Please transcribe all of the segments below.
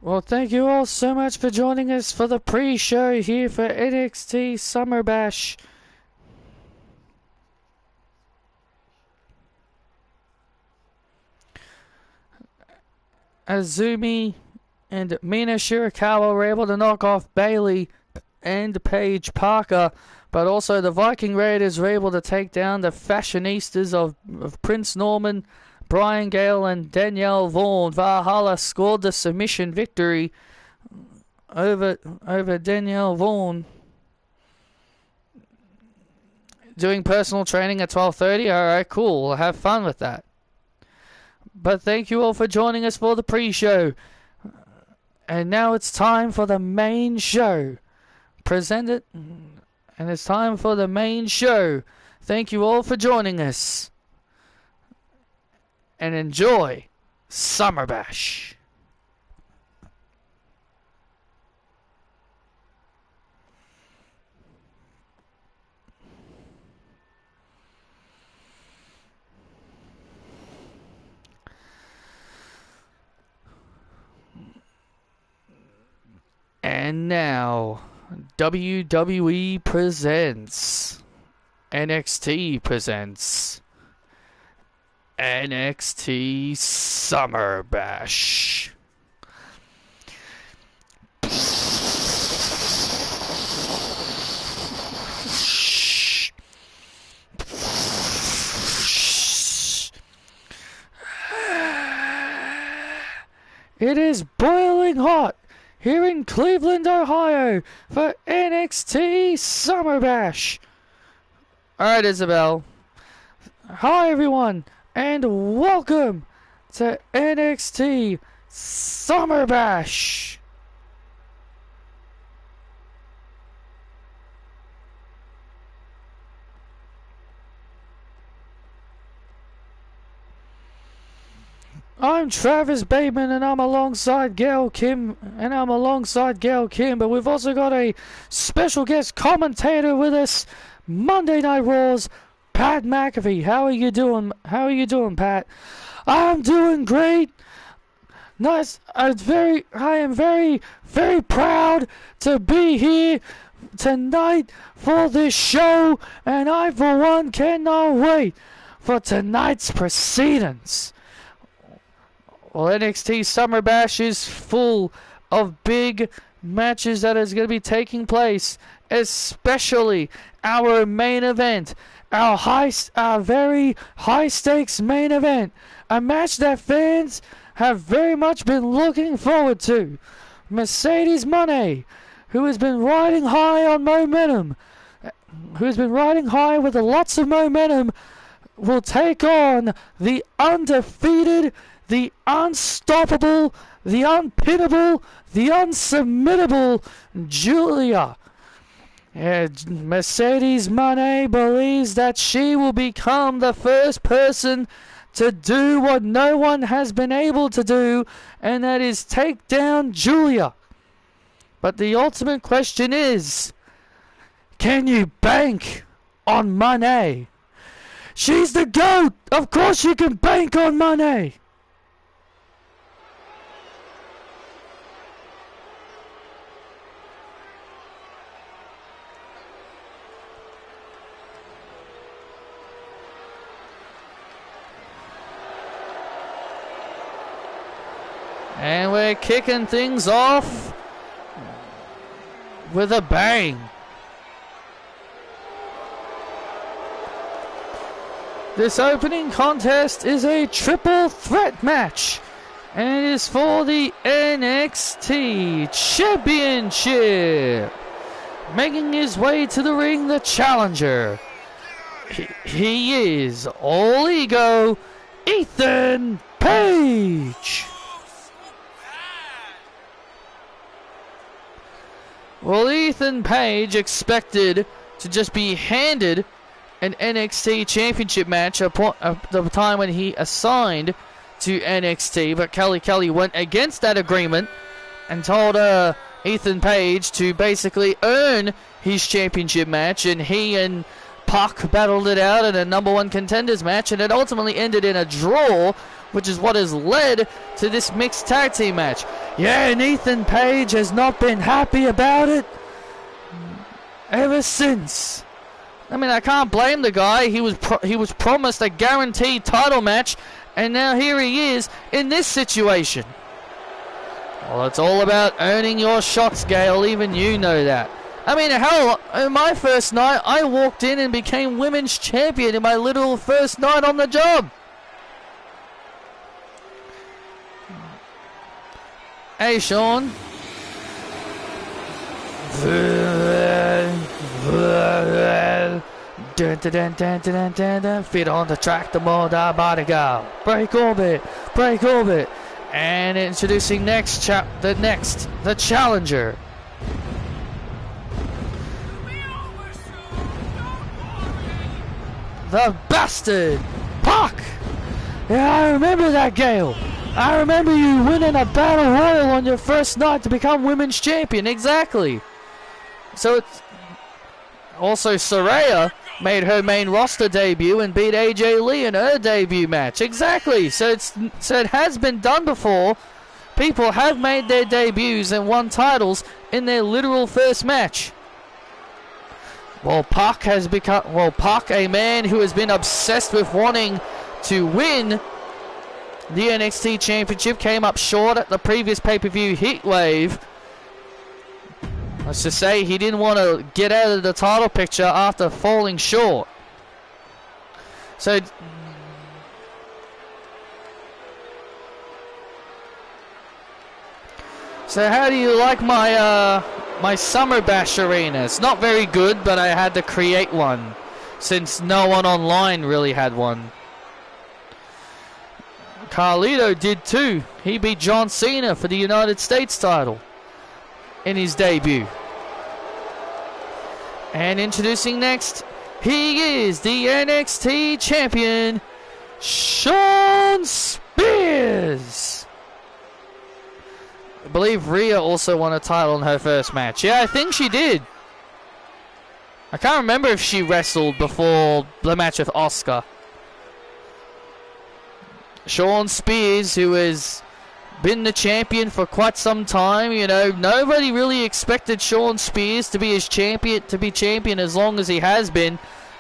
Well, thank you all so much for joining us for the pre-show here for NXT SummerBash. Azumi and Mina Shirakawa were able to knock off Bayley and Paige Parker, but also the Viking Raiders were able to take down the fashionistas of Prince Norman, Brian Gale and Danielle Vaughan. Valhalla scored the submission victory over Danielle Vaughan. Doing personal training at 12:30. Alright, cool. Have fun with that. But thank you all for joining us for the pre-show. And now it's time for the main show. And it's time for the main show. Thank you all for joining us. And enjoy SummerBash. And now, WWE presents, NXT presents, NXT SummerBash. It is boiling hot here in Cleveland, Ohio, for NXT SummerBash. Alright, Isabel. Hi, everyone, and welcome to NXT SummerBash. I'm Travis Bateman, and I'm alongside Gail Kim, but we've also got a special guest commentator with us, Monday Night Raw's Pat McAfee. How are you doing, Pat? I'm doing great. Nice. I am very, very proud to be here tonight for this show, and I, for one, cannot wait for tonight's proceedings. Well, NXT SummerBash is full of big matches that is going to be taking place, especially our main event, our very high stakes main event, a match that fans have very much been looking forward to. Mercedes Moné, who has been riding high on momentum, with lots of momentum, will take on the undefeated, the unstoppable, the unpinnable, the unsubmittable Julia. Mercedes Moné believes that she will become the first person to do what no one has been able to do, and that is take down Julia. But the ultimate question is, can you bank on Moné? She's the GOAT! Of course you can bank on Moné! And we're kicking things off with a bang. This opening contest is a triple threat match, and it is for the NXT Championship. Making his way to the ring, the challenger. He is all ego, Ethan Page. Well, Ethan Page expected to just be handed an NXT Championship match at the time when he assigned to NXT, but Kelly went against that agreement and told Ethan Page to basically earn his championship match, and he and Pac battled it out in a number one contenders match, and it ultimately ended in a draw which is what has led to this mixed tag team match. Yeah, and Ethan Page has not been happy about it ever since. I mean, I can't blame the guy. He was promised a guaranteed title match, and now here he is in this situation. Well, it's all about earning your shots, Gail. Even you know that. I mean, hell, in my first night, I walked in and became women's champion in my literal first night on the job. Hey, Sean. Fit on the track, the more the body go. Break orbit, break orbit. And introducing the challenger. The bastard, Pac. Yeah, I remember that, Gail. I remember you winning a battle royal on your first night to become women's champion. Exactly. So it's also Saraya made her main roster debut and beat AJ Lee in her debut match. Exactly. So it has been done before. People have made their debuts and won titles in their literal first match. Well, Pac, a man who has been obsessed with wanting to win the NXT Championship, came up short at the previous pay-per-view Heatwave. Let's just say he didn't want to get out of the title picture after falling short. So how do you like my my SummerBash arena? It's not very good, but I had to create one since no one online really had one. Carlito did too. He beat John Cena for the United States title in his debut. And introducing next, he is the NXT champion, Shawn Spears. I believe Rhea also won a title in her first match. Yeah, I think she did. I can't remember if she wrestled before the match with Asuka. Shawn Spears, who has been the champion for quite some time. You know, nobody really expected Shawn Spears to be champion as long as he has been.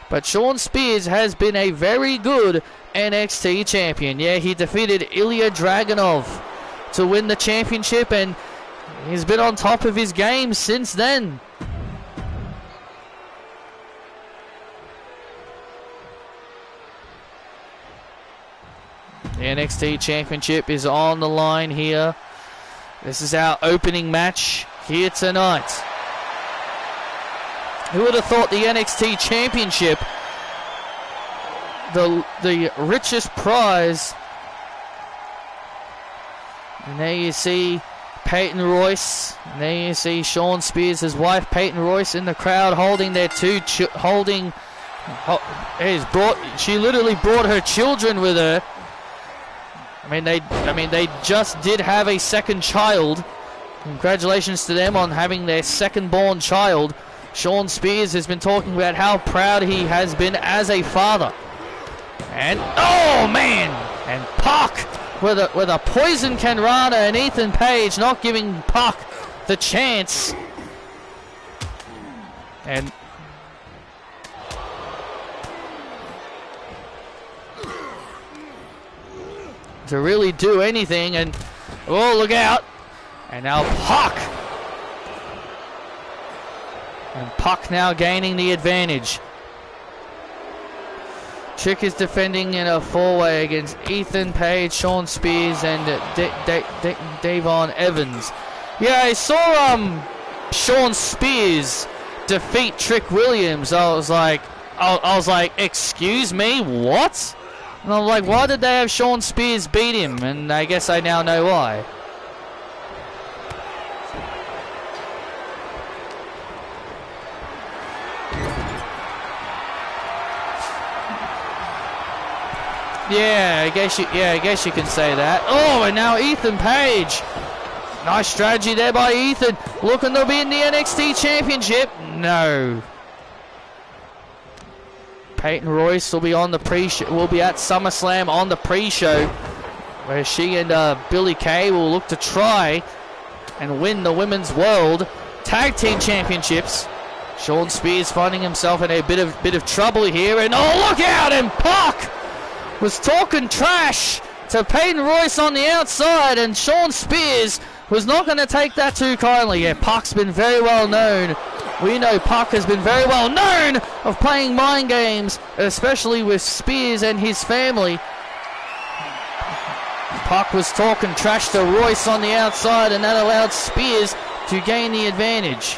But Shawn Spears has been a very good NXT champion. Yeah, he defeated Ilya Dragunov to win the championship, and he's been on top of his game since then. The NXT Championship is on the line here. This is our opening match here tonight. Who would have thought the NXT Championship, the richest prize? And there you see Peyton Royce. And there you see Shawn Spears, his wife Peyton Royce, in the crowd holding their she literally brought her children with her. I mean, they just did have a second child. Congratulations to them on having their second-born child. Shawn Spears has been talking about how proud he has been as a father. And oh man! And Pac with a poison Kenrana, and Ethan Page not giving Pac the chance. And to really do anything, and oh, look out. And now Pac. And Pac now gaining the advantage. Trick is defending in a four-way against Ethan Page, Shawn Spears, and Davon Evans. Yeah, I saw Shawn Spears defeat Trick Williams. I was like, excuse me, what? And I'm like, why did they have Shawn Spears beat him? And I guess I now know why. Yeah, I guess you can say that. Oh, and now Ethan Page. Nice strategy there by Ethan. Looking to be in the NXT Championship. No. Peyton Royce will be on the will be at SummerSlam on the pre-show. where she and Billie Kay will look to try and win the Women's World Tag Team Championships. Shawn Spears finding himself in a bit of trouble here, and oh, look out! And Pac was talking trash to Peyton Royce on the outside, and Shawn Spears was not going to take that too kindly. Yeah, Pac's been very well known. We know Pac has been very well known of playing mind games, especially with Spears and his family. Pac was talking trash to Royce on the outside, and that allowed Spears to gain the advantage.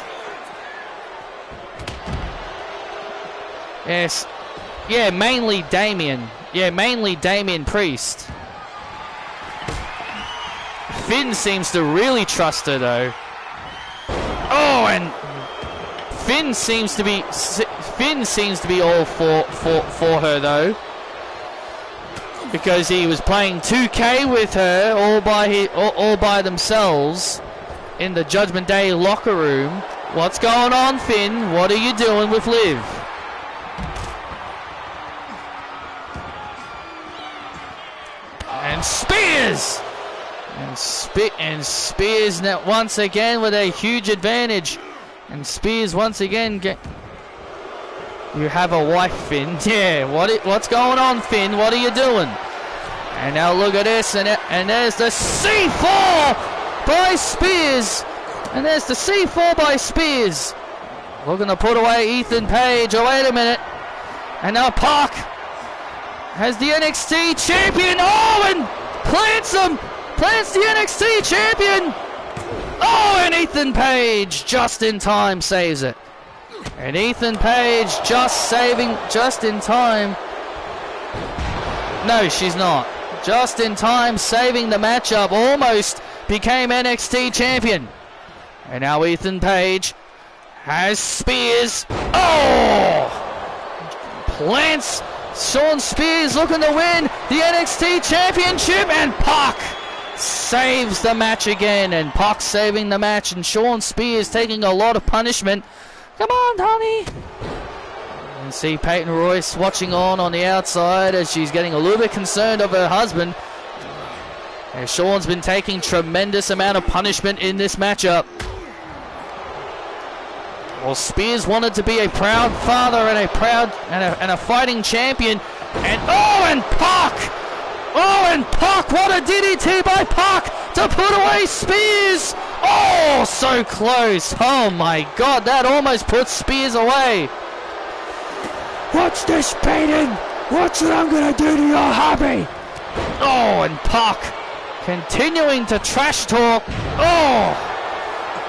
Yes. Yeah, mainly Damien. Yeah, mainly Damien Priest. Finn seems to really trust her, though. Oh, and Finn seems to be all for her, though, because he was playing 2K with her all by themselves in the Judgment Day locker room. What's going on, Finn? What are you doing with Liv? And Spears! And Spears now once again with a huge advantage. And Spears once again You have a wife, Finn. Yeah, what's going on, Finn? What are you doing? And now look at this, and there's the C4 by Spears. And there's the C4 by Spears. Looking to put away Ethan Page. Oh, wait a minute. And now Pac has the NXT champion. Oh, and plants him. Plants the NXT champion. Oh, and Ethan Page just in time saves it. And Ethan Page just in time. No, she's not. Just in time saving the matchup. Almost became NXT champion. And now Ethan Page has Spears. Oh! Plants Shawn Spears looking to win the NXT championship, and Pac saves the match again. And Pac saving the match, and Shawn Spears taking a lot of punishment. Come on, honey. And see Peyton Royce watching on the outside as she's getting a little bit concerned of her husband. And Shawn's been taking tremendous amount of punishment in this matchup. Well, Spears wanted to be a proud father and a fighting champion. And Pac! Oh, and Pac! What a DDT by Pac to put away Spears! Oh, so close! Oh my God, that almost put Spears away. Watch this, Peyton! Watch what I'm gonna do to your hubby! Oh, and Pac continuing to trash talk. Oh!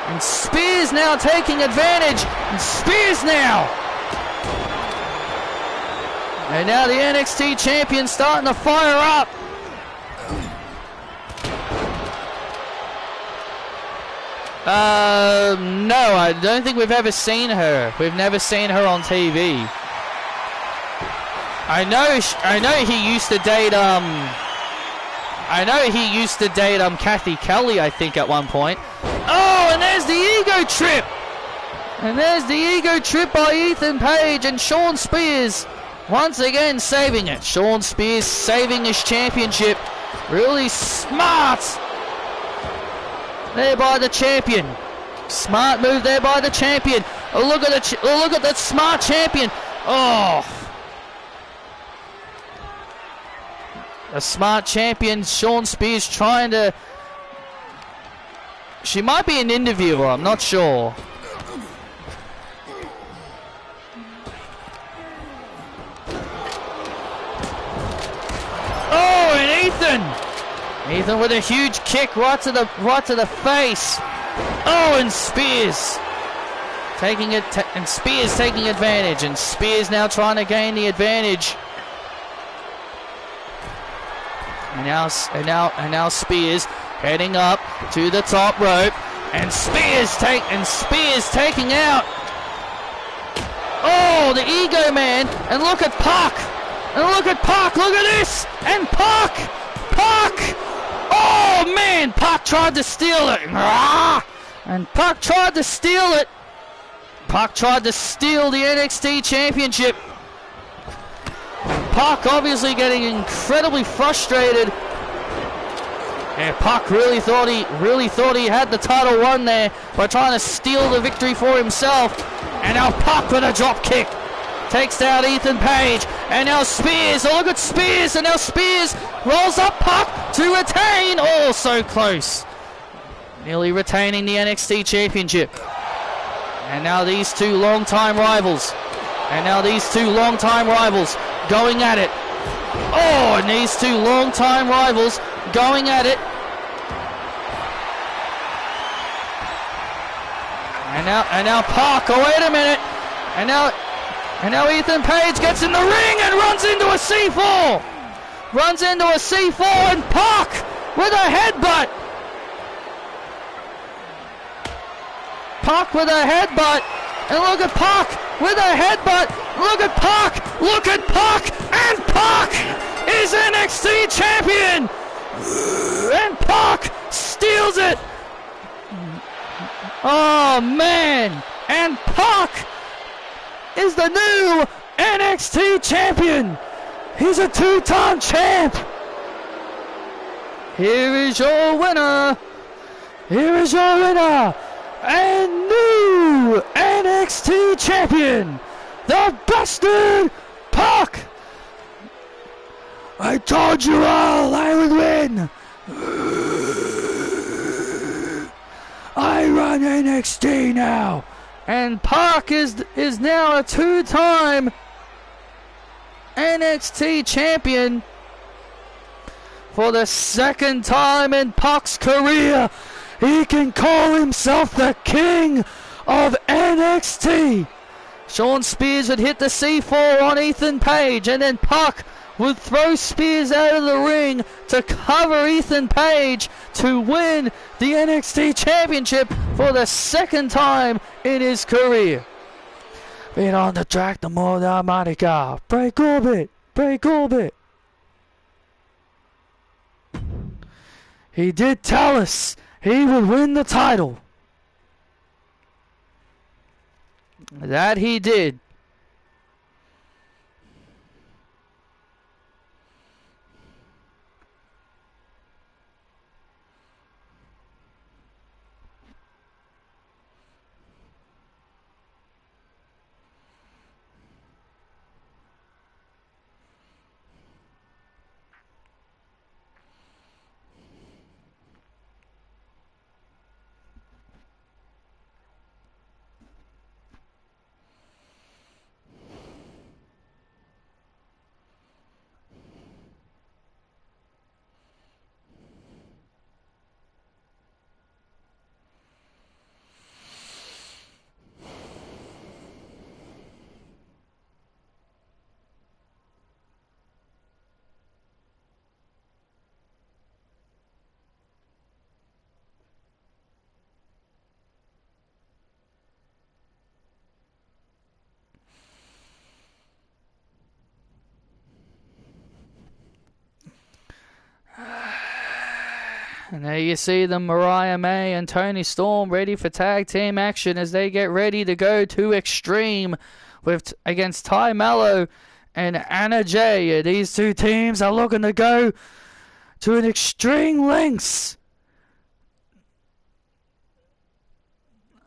And Spears now taking advantage. And Spears now. And now the NXT champion starting to fire up. No, I don't think we've ever seen her. We've never seen her on TV. I know he used to date Kathy Kelly, I think, at one point. Oh, and there's the ego trip. And there's the ego trip by Ethan Page, and Shawn Spears once again saving it. Shawn Spears saving his championship. Really smart there by the champion. Smart move there by the champion. Oh, look at that smart champion. Oh. A smart champion, Shawn Spears trying to... She might be an interviewer, I'm not sure. Oh, and Ethan with a huge kick right to the face. Oh, and Spears taking it, and Spears taking advantage, and Spears now trying to gain the advantage. And now Spears heading up to the top rope, and Spears taking out. Oh, the ego man, and look at Pac, look at this, and Pac. Oh man, Pac tried to steal it, and Pac tried to steal it. Pac tried to steal the NXT championship. Pac obviously getting incredibly frustrated Yeah, Puck really thought he had the title won there by trying to steal the victory for himself. And now Puck with a drop kick takes down Ethan Page. And now Spears, oh look at Spears, and now Spears rolls up Puck to retain. Oh, so close. Nearly retaining the NXT Championship. And now these two long-time rivals. Going at it. Oh, and these two long-time rivals going at it. And now Park, oh wait a minute. And now Ethan Page gets in the ring and runs into a C4. And Park with a headbutt. And look at Park with a headbutt. Look at Park. And Park is NXT champion. And Park steals it. Oh man. And Park is the new NXT champion. He's a two-time champ. Here is your winner. And new NXT champion, the Bastard Pac. I told you all I would win. I run NXT now. And Pac is now a two-time NXT champion for the second time in Pac's career. He can call himself the king of NXT. Sean Spears would hit the C4 on Ethan Page, and then Pac would throw Spears out of the ring to cover Ethan Page to win the NXT Championship for the second time in his career. Being on the track, the more the harmonica. Bray Corbett. He did tell us he would win the title. That he did. And there you see them, Mariah May and Toni Storm, ready for tag team action as they get ready to go to Extreme against Ty Mello and Anna Jay. These two teams are looking to go to an extreme lengths.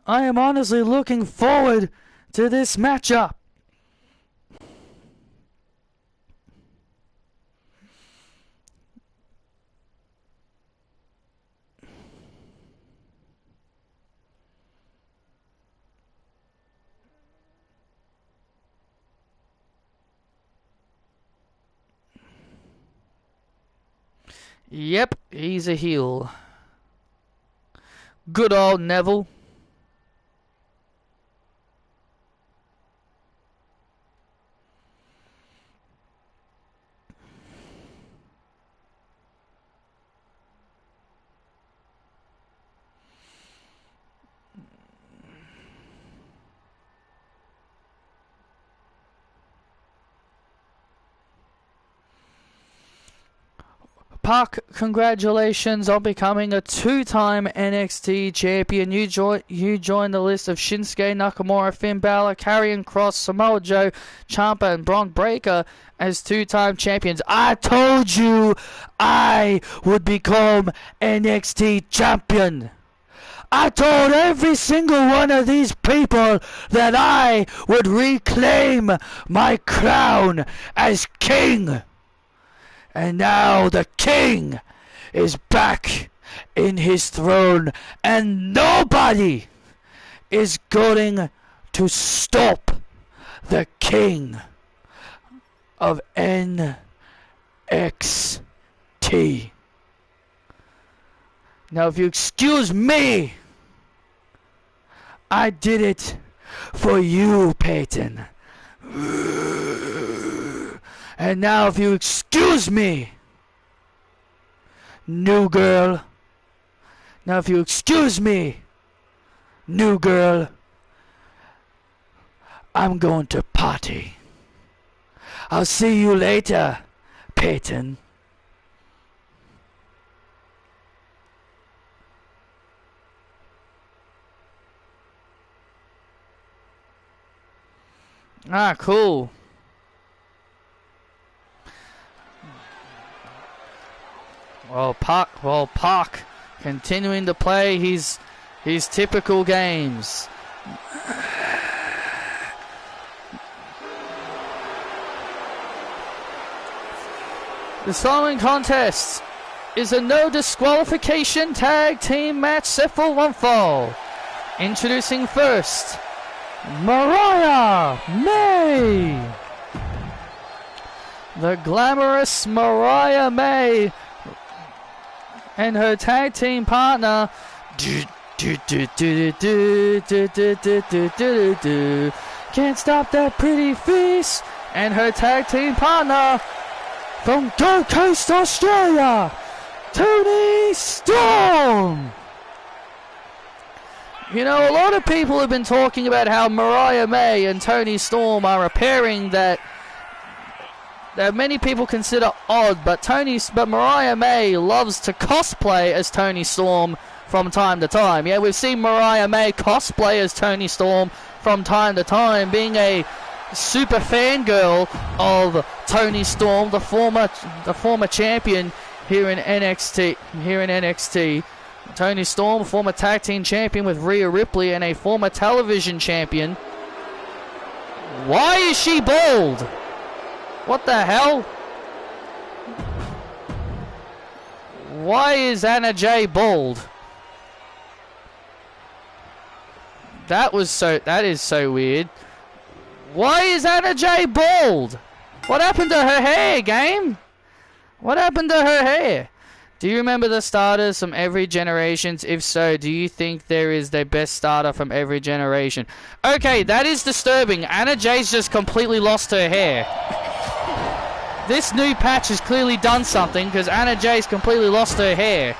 I am honestly looking forward to this matchup. Yep, he's a heel. Good old Neville. Puck, congratulations on becoming a 2-time NXT champion. You joined the list of Shinsuke Nakamura, Finn Balor, Karrion Kross, Samoa Joe, Ciampa, and Braun Breaker as 2-time champions. I told you I would become NXT champion. I told every single one of these people that I would reclaim my crown as king. And now the king is back in his throne, and nobody is going to stop the king of NXT. Now, if you excuse me, I did it for you, Peyton. And now, if you excuse me, new girl. Now, if you excuse me, new girl, I'm going to party. I'll see you later, Peyton. Ah, cool. Well, Park continuing to play his typical games. The following contest is a no disqualification tag team match set for one fall. Introducing first, Mariah May. The glamorous Mariah May and her tag team partner Can't Stop That Pretty Face, and her tag team partner from Gold Coast, Australia, Toni Storm. You know, a lot of people have been talking about how Mariah May and Toni Storm are a pairing that many people consider odd, but Mariah May loves to cosplay as Toni Storm from time to time. Yeah, we've seen Mariah May cosplay as Toni Storm from time to time, being a super fangirl of Toni Storm, the former champion here in NXT. Toni Storm, former tag team champion with Rhea Ripley, and a former television champion. Why is she bald? What the hell? Why is Anna Jay bald? That is so weird. Why is Anna Jay bald? What happened to her hair, game? What happened to her hair? Do you remember the starters from every generation? If so, do you think there is the best starter from every generation? Okay, that is disturbing. Anna Jay's just completely lost her hair. This new patch has clearly done something, because Anna Jay's completely lost her hair.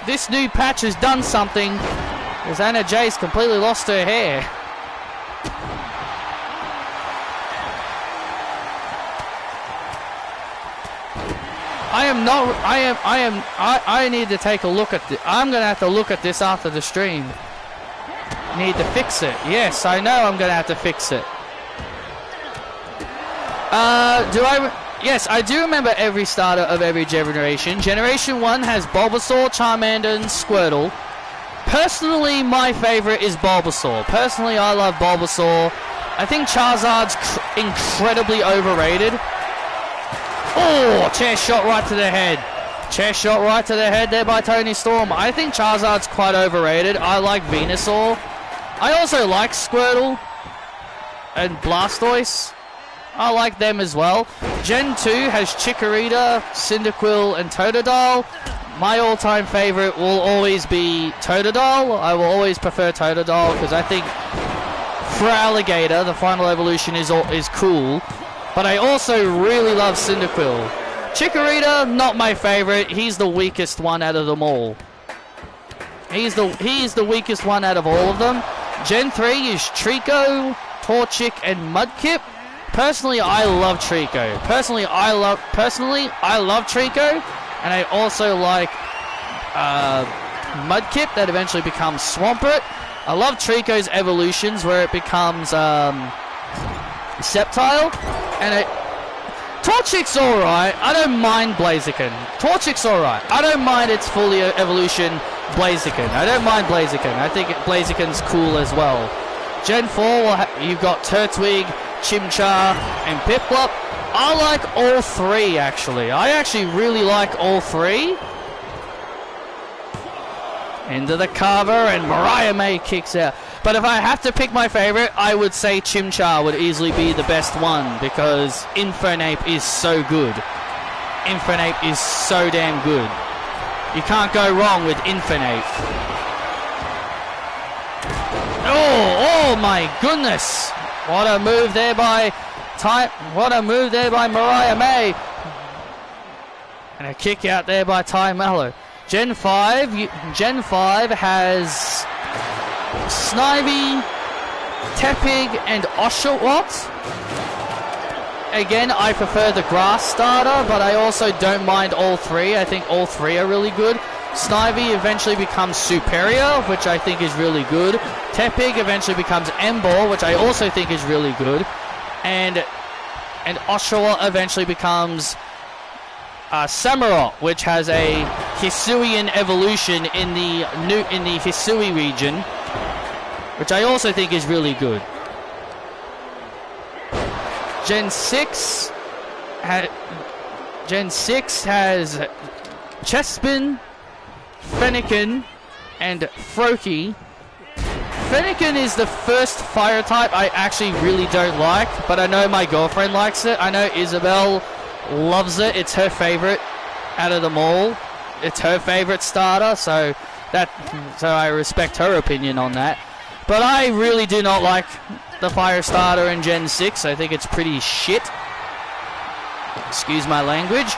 This new patch has done something, because Anna Jay's completely lost her hair. I need to take a look at this. I'm going to have to look at this after the stream. Need to fix it. Yes, I know I'm going to have to fix it. Yes, I do remember every starter of every generation. Generation 1 has Bulbasaur, Charmander, and Squirtle. Personally, my favorite is Bulbasaur. Personally, I love Bulbasaur. I think Charizard's incredibly overrated. Oh, chair shot right to the head. Chair shot right to the head there by Toni Storm. I think Charizard's quite overrated. I like Venusaur. I also like Squirtle and Blastoise. I like them as well. Gen 2 has Chikorita, Cyndaquil, and Totodile. My all-time favorite will always be Totodile. I will always prefer Totodile because I think for Alligator, the final evolution is cool. But I also really love Cyndaquil. Chikorita, not my favorite. He's the weakest one out of them all. He's the weakest one out of all of them. Gen 3 is Trico, Torchic, and Mudkip. personally, I love Trico. Personally, I love Trico, and I also like Mudkip that eventually becomes Swampert. I love Trico's evolutions where it becomes Sceptile, and Torchic's alright. I don't mind Blaziken. Torchic's alright. I don't mind its full evolution Blaziken. I don't mind Blaziken. I think Blaziken's cool as well. Gen 4, you've got Turtwig, Chimchar, and Piplup. I like all three, actually. I actually really like all three. Into the cover, and Mariah May kicks out. But if I have to pick my favorite, I would say Chimchar would easily be the best one, because Infernape is so good. Infernape is so damn good. You can't go wrong with Infernape. Oh my goodness! What a move there by Mariah May. And a kick out there by Ty Mallow. Gen 5 has Snivy, Tepig, and Oshawott. Again, I prefer the grass starter, but I also don't mind all three. I think all three are really good. Snivy eventually becomes Superior, which I think is really good. Tepig eventually becomes Emboar, which I also think is really good. And Oshawott eventually becomes Samurott, which has a Hisuian evolution in the Hisui region, which I also think is really good. Gen 6 has Chespin, Fennekin, and Froakie. Fennekin is the first fire type I actually really don't like, but I know my girlfriend likes it. I know Isabel loves it. It's her favorite out of them all. It's her favorite starter, so I respect her opinion on that. But I really do not like the fire starter in Gen 6. I think it's pretty shit. Excuse my language.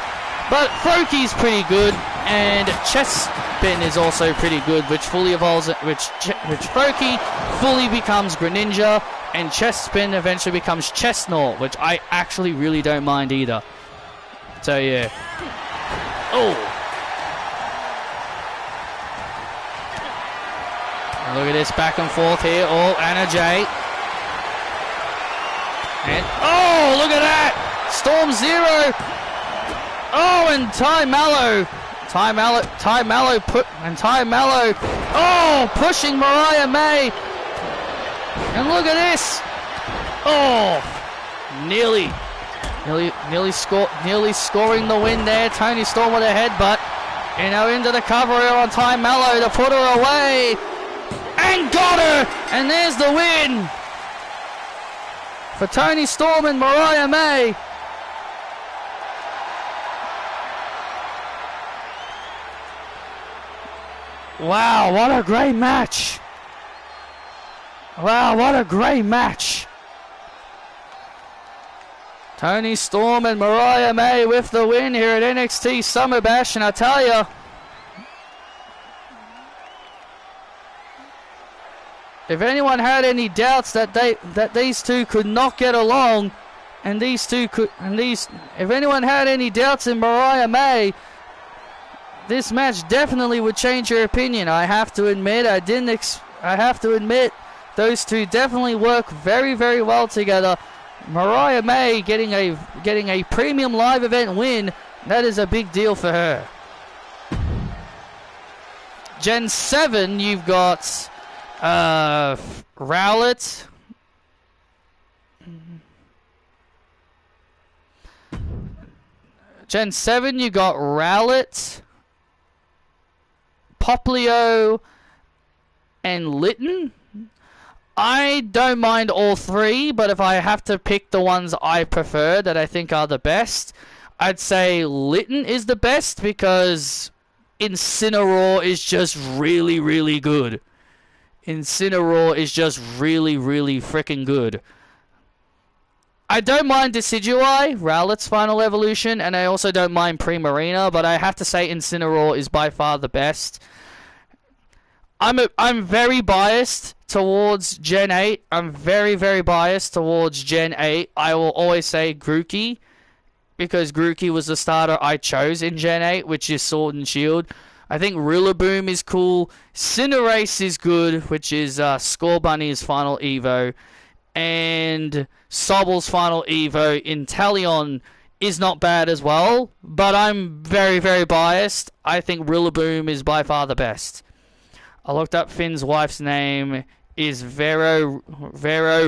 But Froakie's pretty good, and Chespin is also pretty good, which fully evolves, which Froakie fully becomes Greninja, and Chespin eventually becomes Chestnut, which I actually really don't mind either. So yeah. Oh! And look at this back and forth here. Oh, Anna J. And oh, look at that! Storm Zero! Oh, and Ty Mallow, oh, pushing Mariah May. And look at this. Oh, nearly scoring the win there. Tony Storm with a headbutt. Into the cover on Ty Mallow to put her away. And got her. And there's the win for Tony Storm and Mariah May. Wow, what a great match. Wow, what a great match. Tony Storm and Mariah May with the win here at NXT SummerBash, and I tell you, if anyone had any doubts that these two could not get along, if anyone had any doubts in Mariah May, this match definitely would change your opinion. I have to admit, those two definitely work very, very well together. Mariah May getting a premium live event win, that is a big deal for her. Gen 7, you've got Rowlet. Gen 7, you got Rowlet, Poplio, and Litten. I don't mind all three, but if I have to pick the ones I prefer that I think are the best, I'd say Litten is the best because Incineroar is just really, really good. Incineroar is just really, really freaking good. I don't mind Decidueye, Rowlet's final evolution, and I also don't mind Primarina, but I have to say Incineroar is by far the best. I'm very biased towards Gen 8. I'm very, very biased towards Gen 8. I will always say Grookey, because Grookey was the starter I chose in Gen 8, which is Sword and Shield. I think Rillaboom is cool. Cinderace is good, which is Scorbunny's final Evo. And Sobble's final Evo. Inteleon is not bad as well, but I'm very, very biased. I think Rillaboom is by far the best. I looked up Finn's wife's name is Vero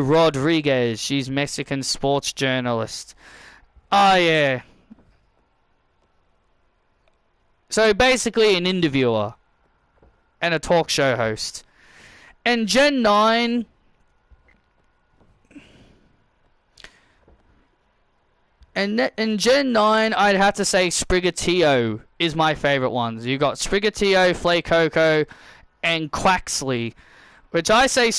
Rodriguez. She's Mexican sports journalist. Oh, yeah. So basically an interviewer and a talk show host. And Gen 9... And in Gen 9, I'd have to say Sprigatito is my favorite ones. You got Sprigatito, Flacoco, and Quaxley, which I say,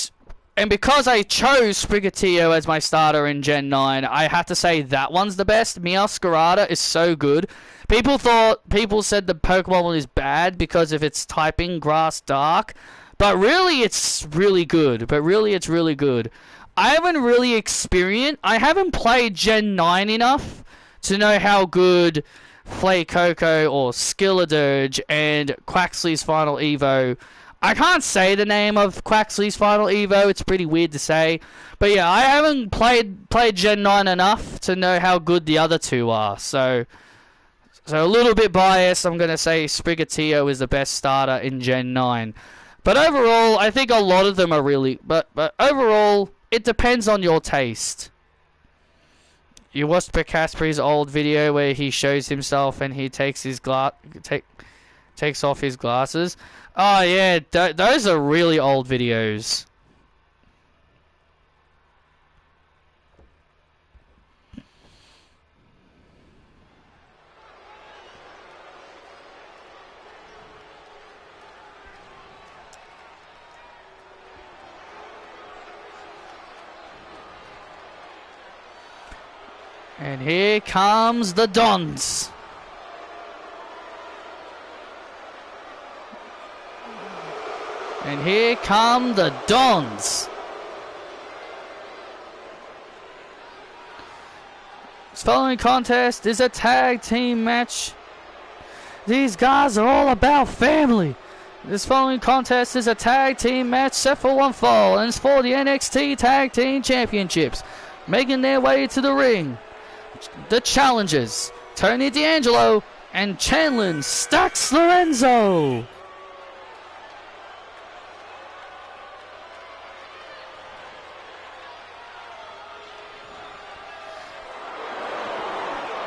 and because I chose Sprigatito as my starter in Gen 9, I have to say that one's the best. Meowscarada is so good. People said the Pokemon is bad because of its typing Grass Dark, but really it's really good. I haven't really I haven't played Gen 9 enough to know how good Flacoco or Skilladurge and Quaxley's final Evo. I can't say the name of Quaxley's final Evo, it's pretty weird to say. But yeah, I haven't played Gen 9 enough to know how good the other two are. So a little bit biased, I'm going to say Sprigatito is the best starter in Gen 9. But overall, I think a lot of them are really... But overall... It depends on your taste. You watched Picaspri's old video where he shows himself and he takes his takes off his glasses. Oh yeah, those are really old videos. And here comes the Dons. And here come the Dons. This following contest is a tag team match. These guys are all about family. This following contest is a tag team match set for one fall, and it's for the NXT Tag Team Championships. Making their way to the ring, the challengers, Tony D'Angelo and Chandler Stacks Lorenzo.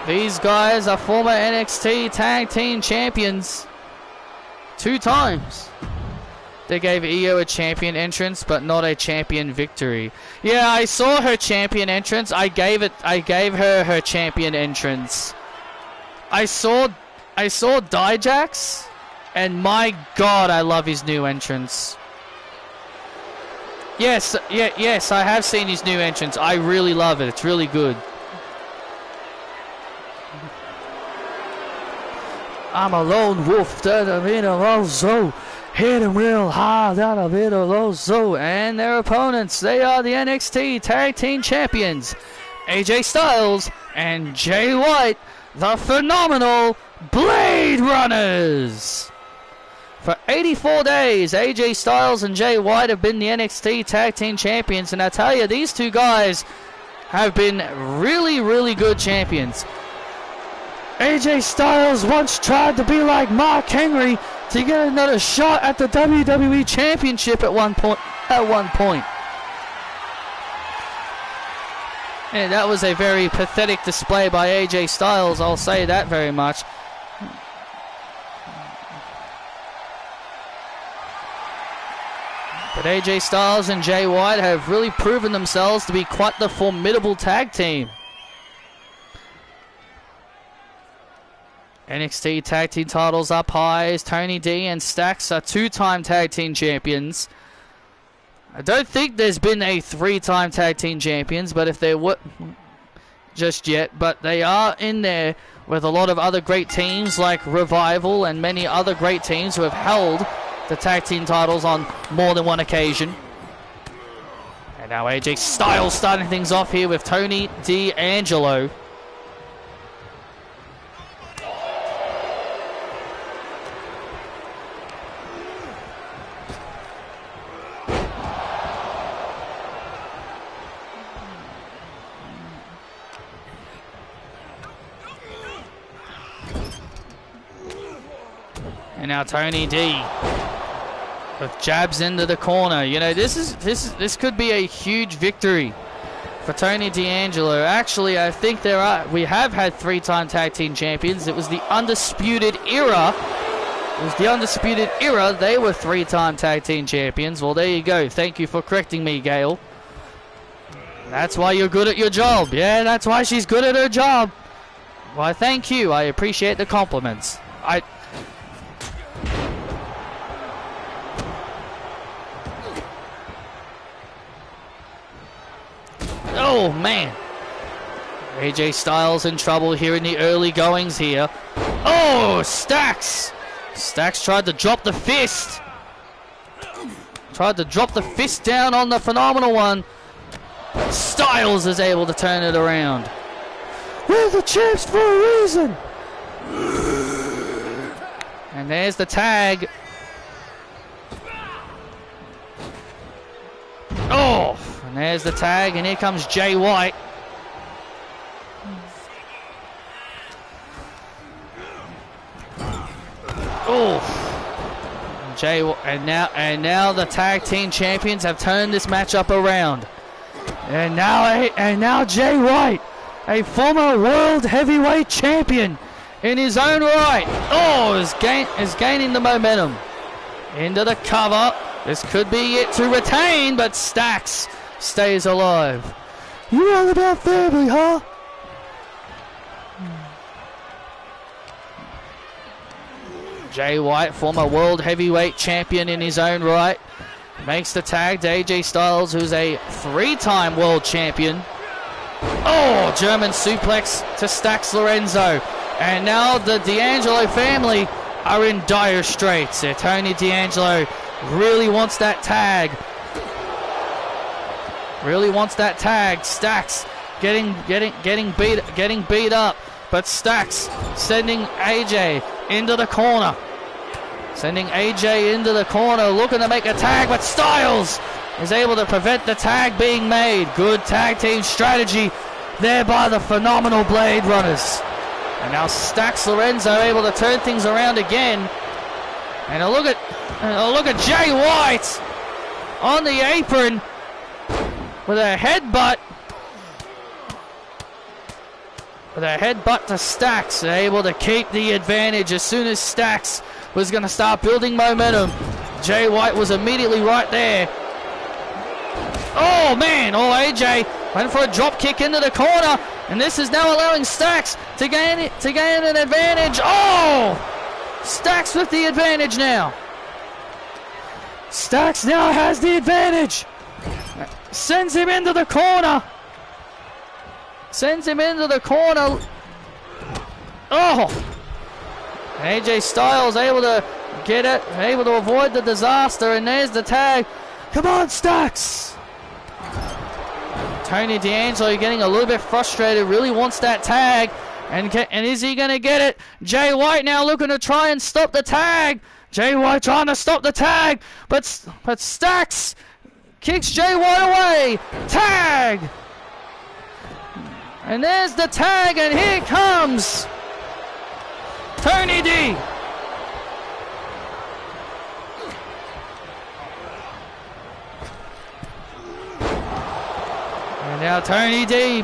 These guys are former NXT Tag Team Champions 2 times. They gave Io a champion entrance, but not a champion victory. Yeah, I saw her champion entrance. I gave her her champion entrance. I saw Dijax, and my God, I love his new entrance. Yes, I have seen his new entrance. I really love it. It's really good. I'm a lone wolf that I'm in a low zone. Hit him real hard out of it a low zone. And their opponents, they are the NXT Tag Team Champions, AJ Styles and Jay White, the phenomenal Blade Runners. For 84 days, AJ Styles and Jay White have been the NXT Tag Team Champions. And I tell you, these two guys have been really, really good champions. AJ Styles once tried to be like Mark Henry to get another shot at the WWE Championship at one point. And that was a very pathetic display by AJ Styles, I'll say that very much. But AJ Styles and Jay White have really proven themselves to be quite the formidable tag team. NXT Tag Team titles up high as Tony D and Stacks are 2-time Tag Team Champions. I don't think there's been a 3-time Tag Team Champions, but if there were just yet, but they are in there with a lot of other great teams like Revival and many other great teams who have held the Tag Team titles on more than one occasion. And now AJ Styles starting things off here with Tony D'Angelo. And now Tony D with jabs into the corner. You know, this could be a huge victory for Tony D'Angelo. Actually, I think we have had 3-time tag team champions. It was the Undisputed Era. They were 3-time tag team champions. Well, there you go. Thank you for correcting me, Gail. That's why you're good at your job. Yeah, that's why she's good at her job. Why, thank you. I appreciate the compliments. Oh, man. AJ Styles in trouble here in the early goings here. Oh, Stacks. Stacks tried to drop the fist. Down on the Phenomenal One. Styles is able to turn it around. We're the champs for a reason. And there's the tag. Oh, and there's the tag, and here comes Jay White. Oh, and now the tag team champions have turned this matchup around. And now Jay White, a former world heavyweight champion in his own right, is gaining the momentum. Into the cover. This could be it to retain, but Stacks stays alive. You all about family, huh? Jay White, former world heavyweight champion in his own right, makes the tag to AJ Styles, who's a 3-time world champion. Oh, German suplex to Stacks Lorenzo. And now the D'Angelo family are in dire straits. Tony D'Angelo really wants that tag. Stacks getting beat up, but Stacks sending AJ into the corner. Looking to make a tag, but Styles is able to prevent the tag being made. Good tag team strategy there by the Phenomenal Blade Runners. And now Stacks Lorenzo able to turn things around again. And a look at Jay White on the apron with a headbutt. To Stacks, able to keep the advantage as soon as Stacks was going to start building momentum. Jay White was immediately right there. Oh man, AJ went for a drop kick into the corner, and this is now allowing Stacks to gain an advantage. Oh! Stacks with the advantage now. Stacks now has the advantage. Sends him into the corner. Oh! AJ Styles able to get it, able to avoid the disaster, and there's the tag. Come on, Stacks! Tony D'Angelo getting a little bit frustrated, really wants that tag. And is he going to get it? Jay White now looking to try and stop the tag. Jay White trying to stop the tag, but Stacks kicks Jay White away. Tag! And there's the tag, and here comes Tony D. And now Tony D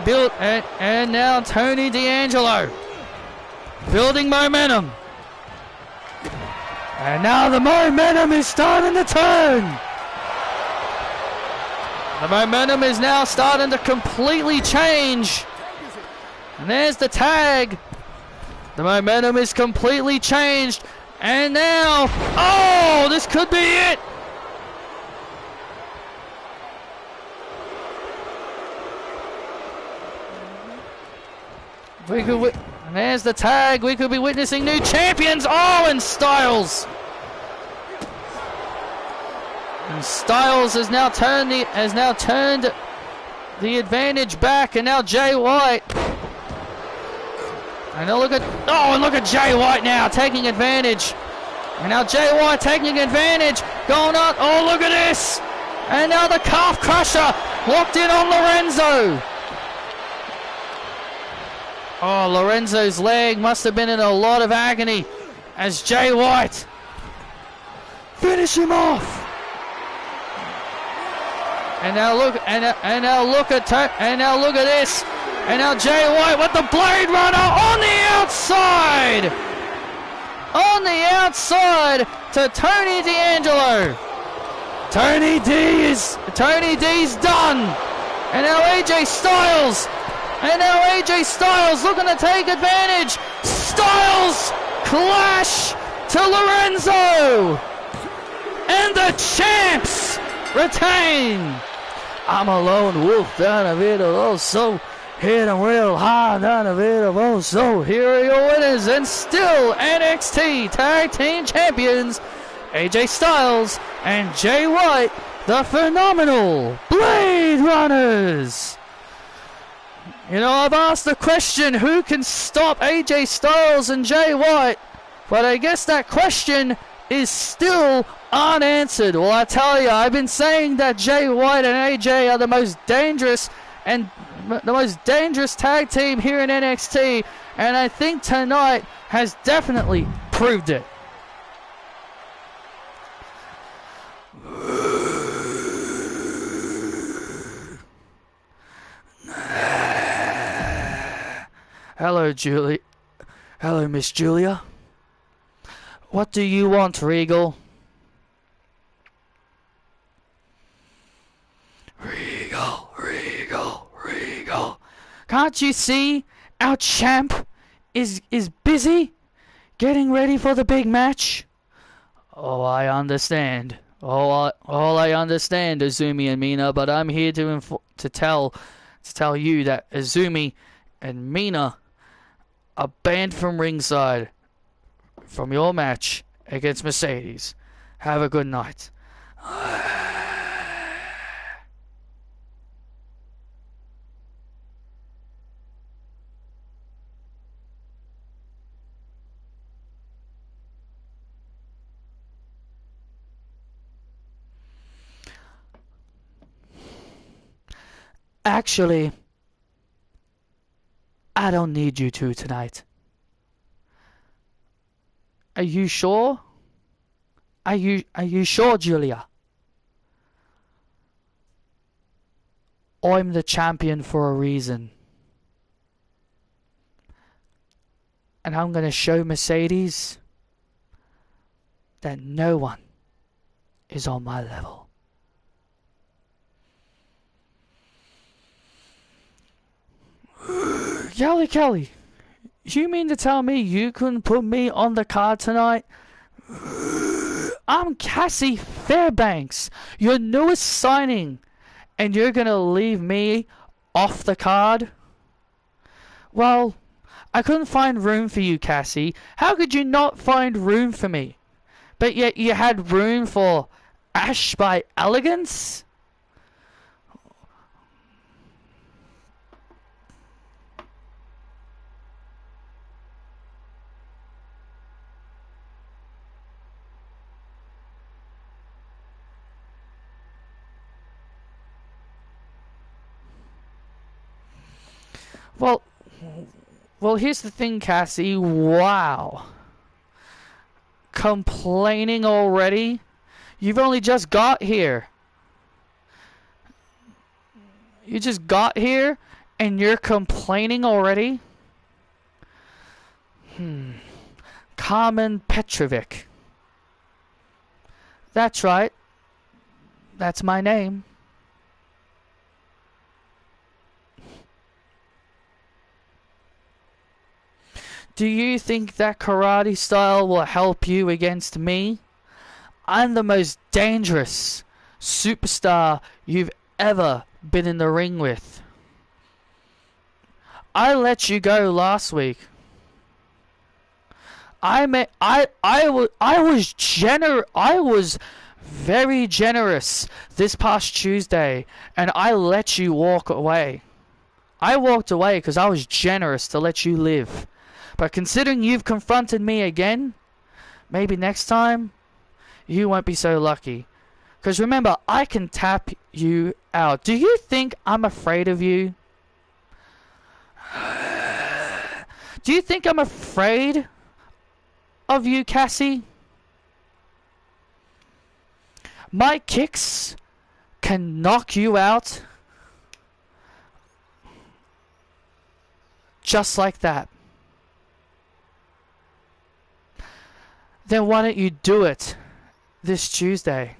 and now Tony D'Angelo building momentum. And now the momentum is starting to turn. The momentum is now starting to completely change. And there's the tag. The momentum is completely changed. And now, oh, this could be it. And there's the tag. We could be witnessing new champions. Oh, and Styles. And Styles has now turned the advantage back, and now Jay White. And now look at Jay White now taking advantage. And now Jay White taking advantage, going on. Oh, look at this! And now the calf crusher locked in on Lorenzo. Oh, Lorenzo's leg must have been in a lot of agony as Jay White finish him off. And now look at this. And now Jay White with the Blade Runner on the outside. On the outside to Tony D'Angelo. Tony D's done. And now AJ Styles. Looking to take advantage. Styles clash to Lorenzo. And the champs retain. I'm a lone wolf down a bit of also. Hit him real high down a bit of also. Here are your winners and still NXT Tag Team Champions, AJ Styles and Jay White, the phenomenal Blade Runners. You know, I've asked the question, who can stop AJ Styles and Jay White? But I guess that question is still unanswered. Well, I tell you, I've been saying that Jay White and AJ are the most dangerous tag team here in NXT, and I think tonight has definitely proved it. Hello, Julie. Hello, Miss Julia. What do you want, Regal? Regal. Can't you see our champ is busy getting ready for the big match? Oh, I understand. All I understand, Azumi and Mina, but I'm here to tell you that Azumi and Mina are banned from ringside from your match against Mercedes. Have a good night. Actually, I don't need you two tonight. Are you sure? Are you sure, Julia? I'm the champion for a reason. And I'm going to show Mercedes that no one is on my level. Kelly, you mean to tell me you couldn't put me on the card tonight? I'm Cassie Fairbanks, your newest signing, and you're gonna leave me off the card? Well, I couldn't find room for you, Cassie. How could you not find room for me? But yet you had room for Ash by Elegance? Well, here's the thing, Cassie. Wow. Complaining already? You've only just got here. You just got here and you're complaining already? Carmen Petrovic. That's right. That's my name. Do you think that karate style will help you against me? I'm the most dangerous superstar you've ever been in the ring with. I let you go last week. I was very generous this past Tuesday, and I let you walk away. I walked away because I was generous to let you live. But considering you've confronted me again, maybe next time you won't be so lucky. Because remember, I can tap you out. Do you think I'm afraid of you? Do you think I'm afraid of you, Cassie? My kicks can knock you out just like that. Then why don't you do it this Tuesday?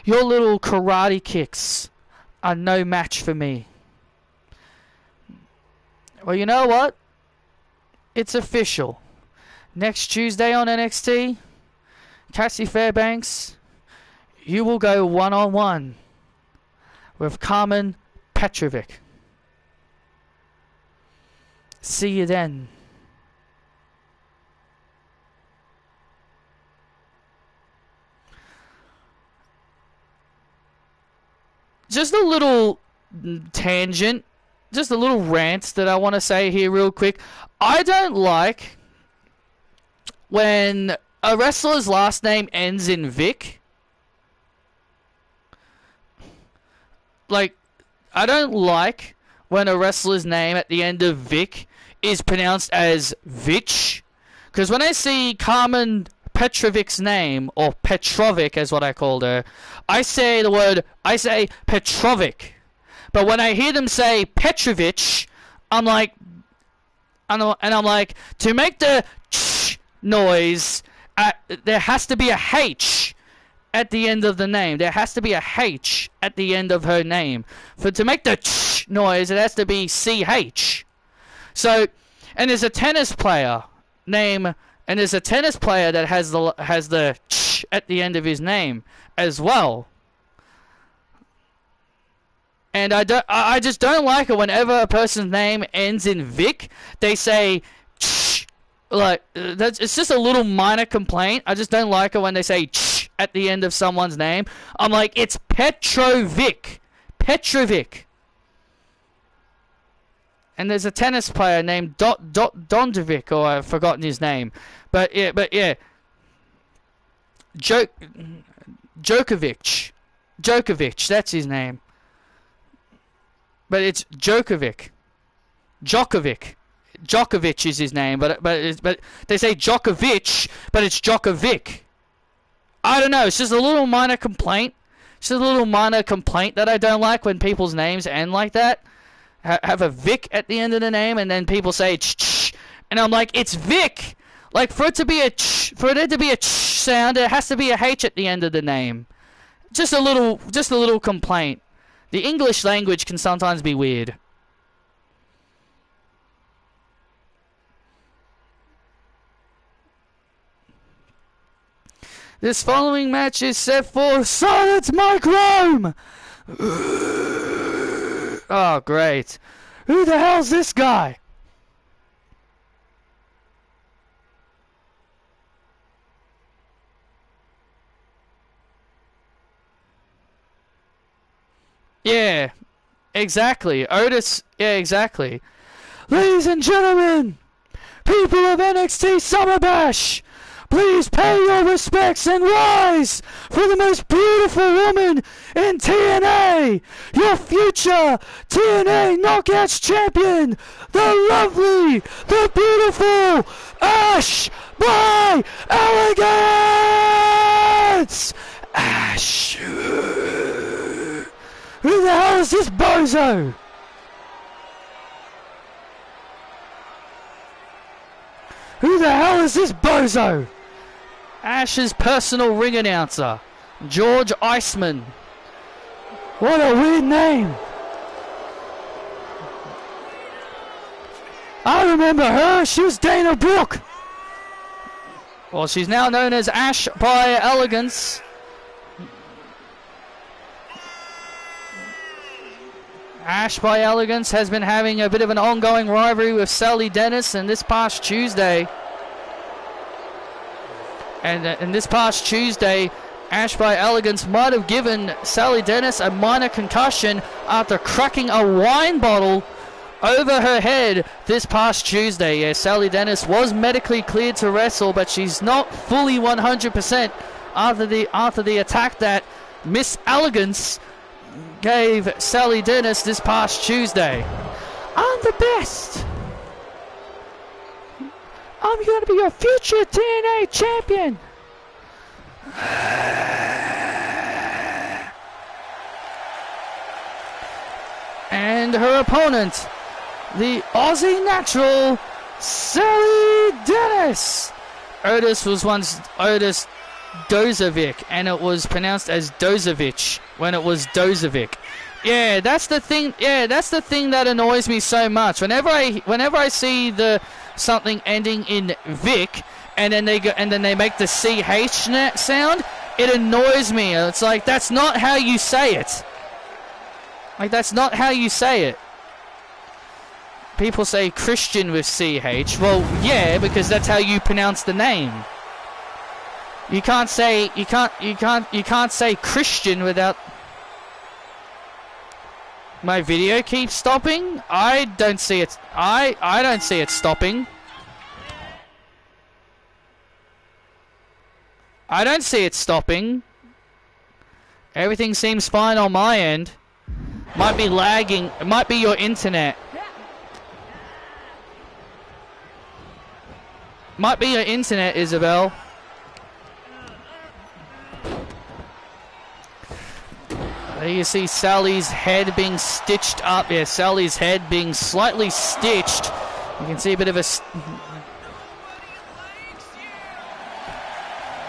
Your little karate kicks are no match for me. Well, you know what? It's official. Next Tuesday on NXT, Cassie Fairbanks, you will go one-on-one with Carmen Petrovic. See you then. Just a little tangent, just a little rant that I want to say here real quick. I don't like when a wrestler's last name ends in Vic. Like, I don't like when a wrestler's name at the end of Vic is pronounced as Vitch. Because when I see Carmen Petrovic's name, or Petrovic as what I called her, I say Petrovic. But when I hear them say Petrovich, I'm like, to make the ch noise, there has to be a H at the end of the name. There has to be a H at the end of her name. To make the ch noise, it has to be CH. So, and there's a tennis player that has the ch at the end of his name as well. And I just don't like it whenever a person's name ends in Vic, they say ch. Like, it's just a little minor complaint. I just don't like it when they say ch at the end of someone's name. I'm like, it's Petrovic. And there's a tennis player named Dondovic, or I've forgotten his name. But yeah. Djokovic, that's his name. But it's Djokovic. Djokovic is his name, but they say Djokovic, but it's Djokovic. I don't know. It's just a little minor complaint. It's a little minor complaint that I don't like when people's names end like that. Have a Vic at the end of the name, and then people say ch, and I'm like, it's Vic. Like, for it to be a ch sound, it has to be a H at the end of the name. Just a little complaint. The English language can sometimes be weird. This following match is set for Silence Mike Rome! Oh, great. Who the hell's this guy? Yeah, exactly. Otis, yeah, exactly. Ladies and gentlemen, people of NXT SummerBash, please pay your respects and rise for the most beautiful woman in TNA, your future TNA Knockouts champion, the lovely, the beautiful Ash by Elegance! Ash. Who the hell is this bozo? Who the hell is this bozo? Ash's personal ring announcer, George Iceman. What a weird name. I remember her. She was Dana Brooke. Well, she's now known as Ash by Elegance. Ash by Elegance has been having a bit of an ongoing rivalry with Sally Dennis, and this past Tuesday, And this past Tuesday, Ash by Elegance might have given Sally Dennis a minor concussion after cracking a wine bottle over her head this past Tuesday. Yeah, Sally Dennis was medically cleared to wrestle, but she's not fully 100% after the attack that Miss Elegance gave Sally Dennis this past Tuesday. I'm the best. I'm going to be your future TNA champion. And her opponent, the Aussie natural, Sally Dennis. Otis was once Otis Dozovic, and it was pronounced as Dozovic when it was Dozovic. Yeah, that's the thing. Yeah, that's the thing that annoys me so much. Whenever I see something ending in Vic, and then they make the CH sound, it annoys me. It's like, that's not how you say it. Like, that's not how you say it. People say Christian with CH. Well, yeah, because that's how you pronounce the name. You can't say Christian without. My video keeps stopping? I don't see it. I don't see it stopping. I don't see it stopping. Everything seems fine on my end. Might be lagging. It might be your internet. Might be your internet, Isabel. There you see Sally's head being stitched up. Yeah, Sally's head being slightly stitched. You can see a bit of a...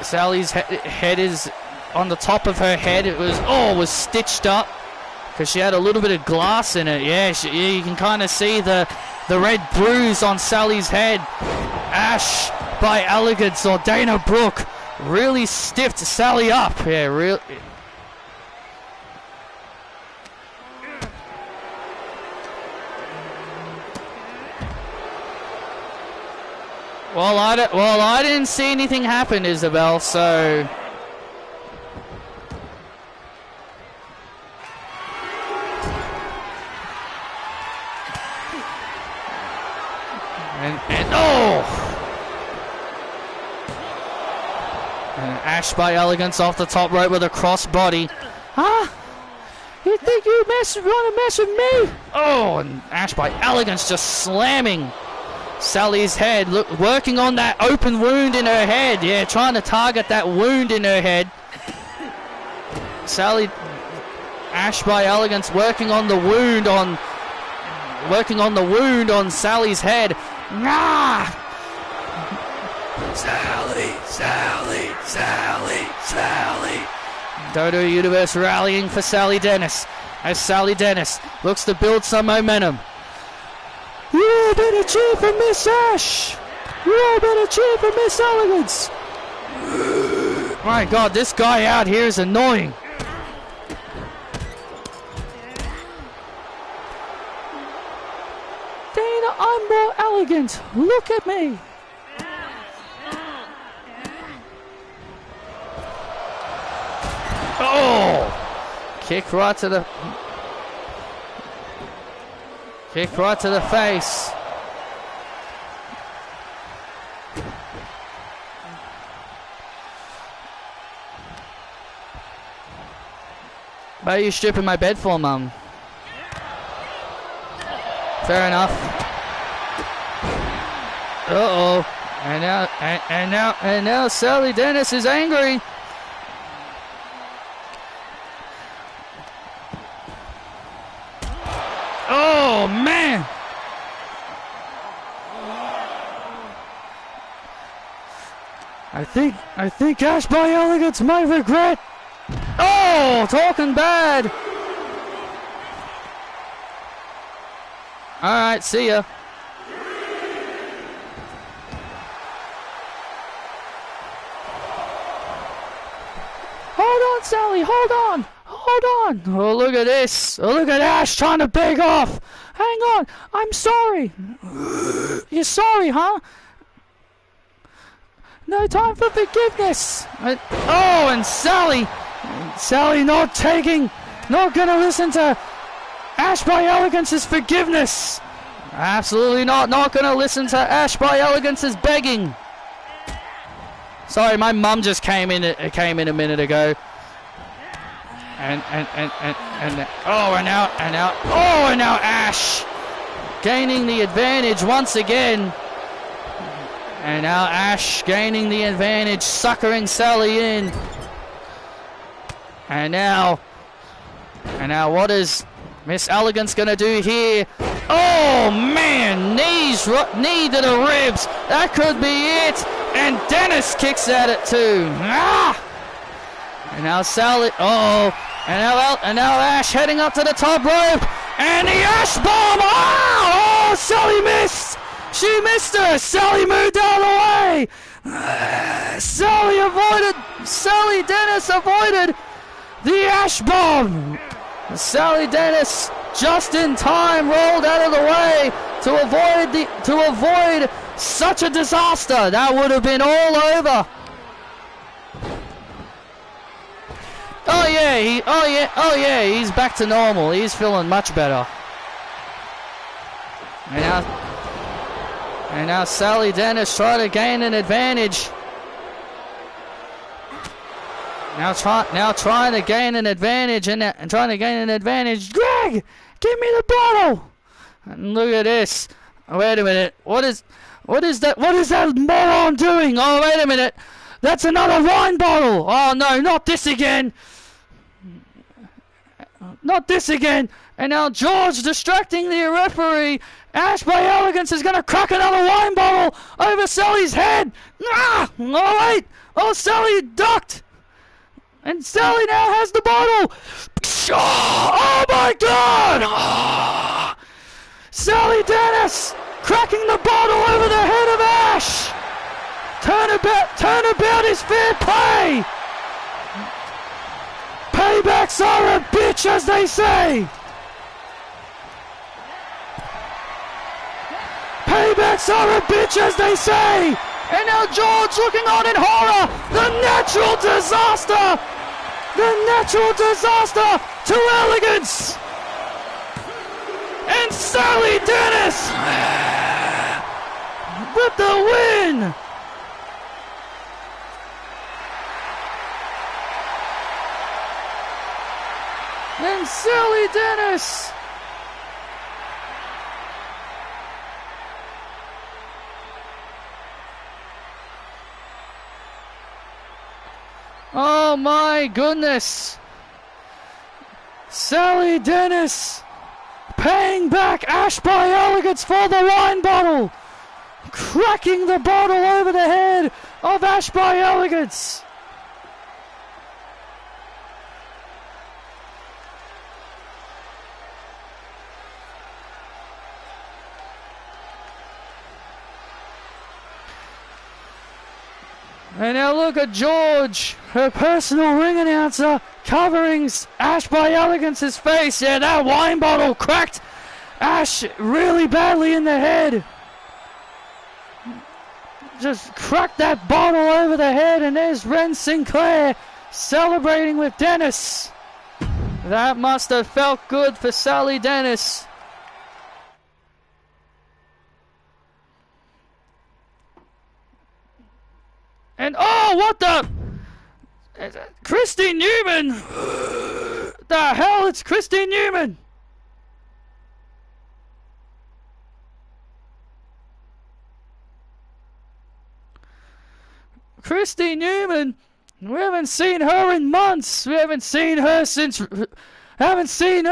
Sally's head is on the top of her head. It was stitched up because she had a little bit of glass in it. Yeah, you can kind of see the red bruise on Sally's head. Ash by Elegance or Dana Brooke really stiffed Sally up. Yeah, real. Well, I didn't see anything happen, Isabel, so... And Ash by Elegance off the top rope with a crossbody. Huh? You think you want to mess with me? Oh, and Ash by Elegance just slamming Sally's head, working on that open wound in her head. Yeah, trying to target that wound in her head. Ash by Elegance working on the wound on Sally's head. Nah! Sally. Dodo Universe rallying for Sally Dennis as Sally Dennis looks to build some momentum. You all better cheer for Miss Ash! You all better cheer for Miss Elegance! My God, this guy out here is annoying. Dana, I'm more elegant. Look at me. Oh! Kick right to the face. What are you stripping my bed for, Mum? Fair enough. Uh-oh. And now Sally Dennis is angry. Oh, man. I think Ash by Elegance might regret. Oh, talking bad. All right, see ya. Hold on, Sally, hold on. Oh, look at this. Oh, look at Ash trying to beg off. Hang on, I'm sorry. You're sorry, huh? No time for forgiveness. And Sally not gonna listen to Ash by Elegance's forgiveness. Absolutely not gonna listen to Ash by Elegance's begging. Sorry, my mum just came in a minute ago. And now Ash gaining the advantage once again. And now Ash gaining the advantage, suckering Sally in. And now what is Miss Elegance gonna do here? Oh man, knee to the ribs. That could be it. And Dennis kicks at it too. And now Sally. And now Ash heading up to the top rope. And the Ash bomb. Oh, Sally missed. She missed her. Sally moved out of the way. Sally Dennis avoided the Ash bomb. Sally Dennis just in time rolled out of the way to avoid such a disaster. That would have been all over. Oh yeah, he's back to normal. He's feeling much better. And now Sally Dennis trying to gain an advantage. Now trying to gain an advantage and trying to gain an advantage. Greg, give me the bottle. And look at this. Oh, wait a minute. What is that? What is that moron doing? Oh, wait a minute. That's another wine bottle. Oh no, not this again. Not this again. And now George distracting the referee. Ash by Elegance is going to crack another wine bottle over Sally's head. Oh wait. Oh, Sally ducked. And Sally now has the bottle. Oh my God. Oh. Sally Dennis cracking the bottle over the head of Ash. Turnabout is fair play. Paybacks are a bitch, as they say. Paybacks are a bitch, as they say. And now George looking on in horror. The natural disaster. The natural disaster to Elegance. And Sally Dennis with the win. And Sally Dennis oh my goodness. Sally Dennis paying back Ash by Elegance for the wine bottle, cracking the bottle over the head of Ash by Elegance. And now look at George, her personal ring announcer, covering Ash by Elegance's face. Yeah, that wine bottle cracked Ash really badly in the head. Just cracked that bottle over the head, and there's Ren Sinclair celebrating with Dennis. That must have felt good for Sally Dennis. And oh, what the? Christy Newman! The hell, it's Christy Newman! Christy Newman! We haven't seen her in months. We haven't seen her since. Haven't seen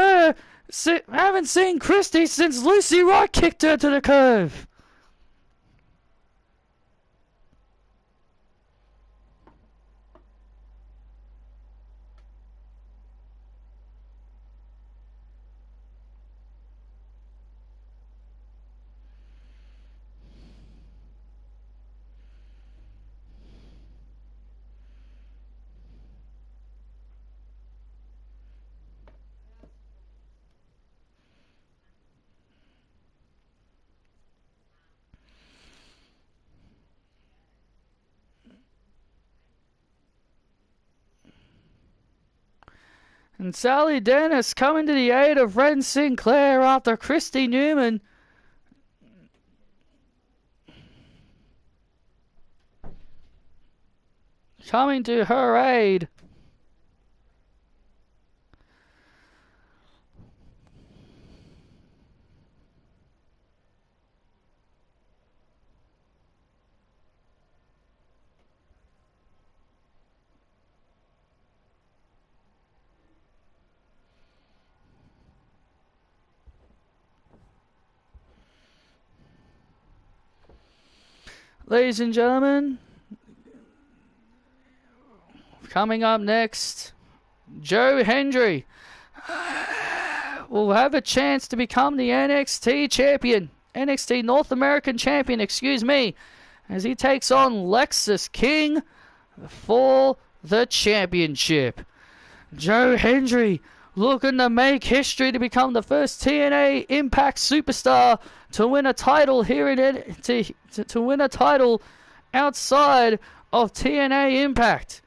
Christy since Lucy Wright kicked her to the curb. And Sally Dennis coming to the aid of Ren Sinclair after Christy Newman coming to her aid. Ladies and gentlemen, coming up next, Joe Hendry will have a chance to become the NXT champion, NXT North American champion, excuse me, as he takes on Lexis King for the championship. Joe Hendry looking to make history to become the first TNA Impact superstar to win a title here in to win a title outside of TNA Impact.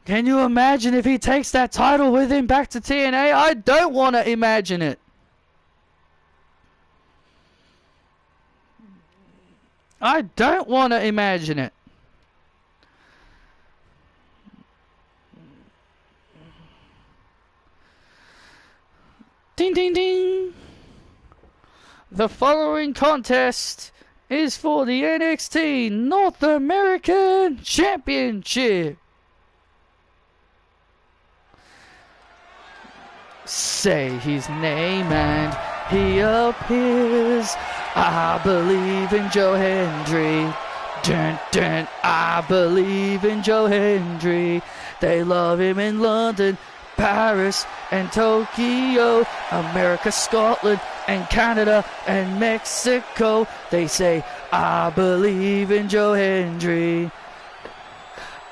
Can you imagine if he takes that title with him back to TNA? I don't want to imagine it. I don't want to imagine it. Ding, ding, ding. The following contest is for the NXT North American Championship. Say his name and he appears. I believe in Joe Hendry. Dun, dun, I believe in Joe Hendry. They love him in London, Paris and Tokyo, America, Scotland and Canada and Mexico. They say, I believe in Joe Hendry.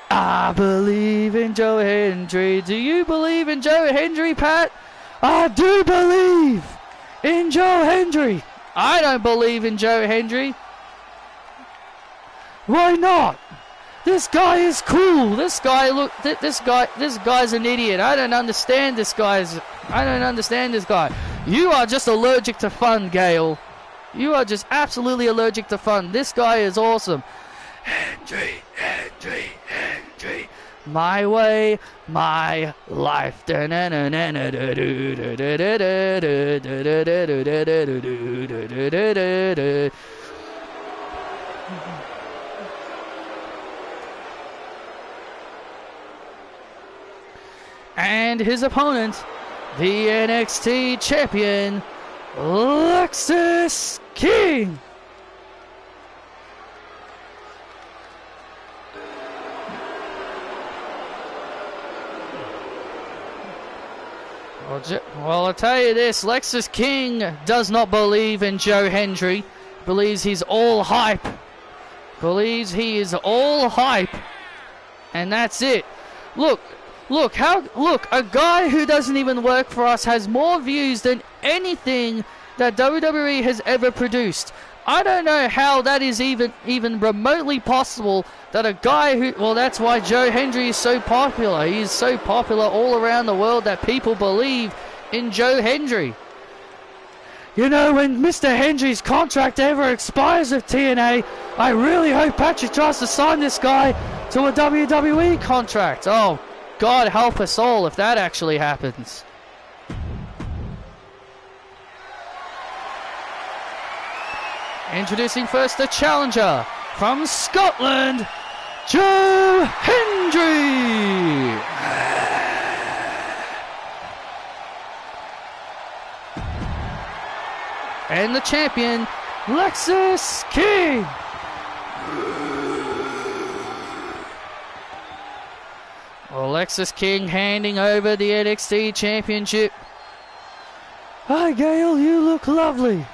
I believe in Joe Hendry. Do you believe in Joe Hendry, Pat? I do believe in Joe Hendry. I don't believe in Joe Hendry. Why not? This guy is cool. This guy's an idiot. I don't understand this guy. You are just allergic to fun, Gail. You are just absolutely allergic to fun. This guy is awesome. Hendry. My way, my life. And his opponent, the NXT champion, Lexis King. Well, I'll tell you this, Lexis King does not believe in Joe Hendry. Believes he's all hype. Believes he is all hype. And that's it. Look, a guy who doesn't even work for us has more views than anything that WWE has ever produced. I don't know how that is even remotely possible that a guy who... Well, that's why Joe Hendry is so popular. He is so popular all around the world that people believe in Joe Hendry. You know, when Mr. Hendry's contract ever expires with TNA, I really hope Patrick tries to sign this guy to a WWE contract. Oh, God help us all if that actually happens. Introducing first the challenger from Scotland, Joe Hendry. And the champion, Lexis King. Well, Lexis King handing over the NXT championship. Hi, Gail, you look lovely.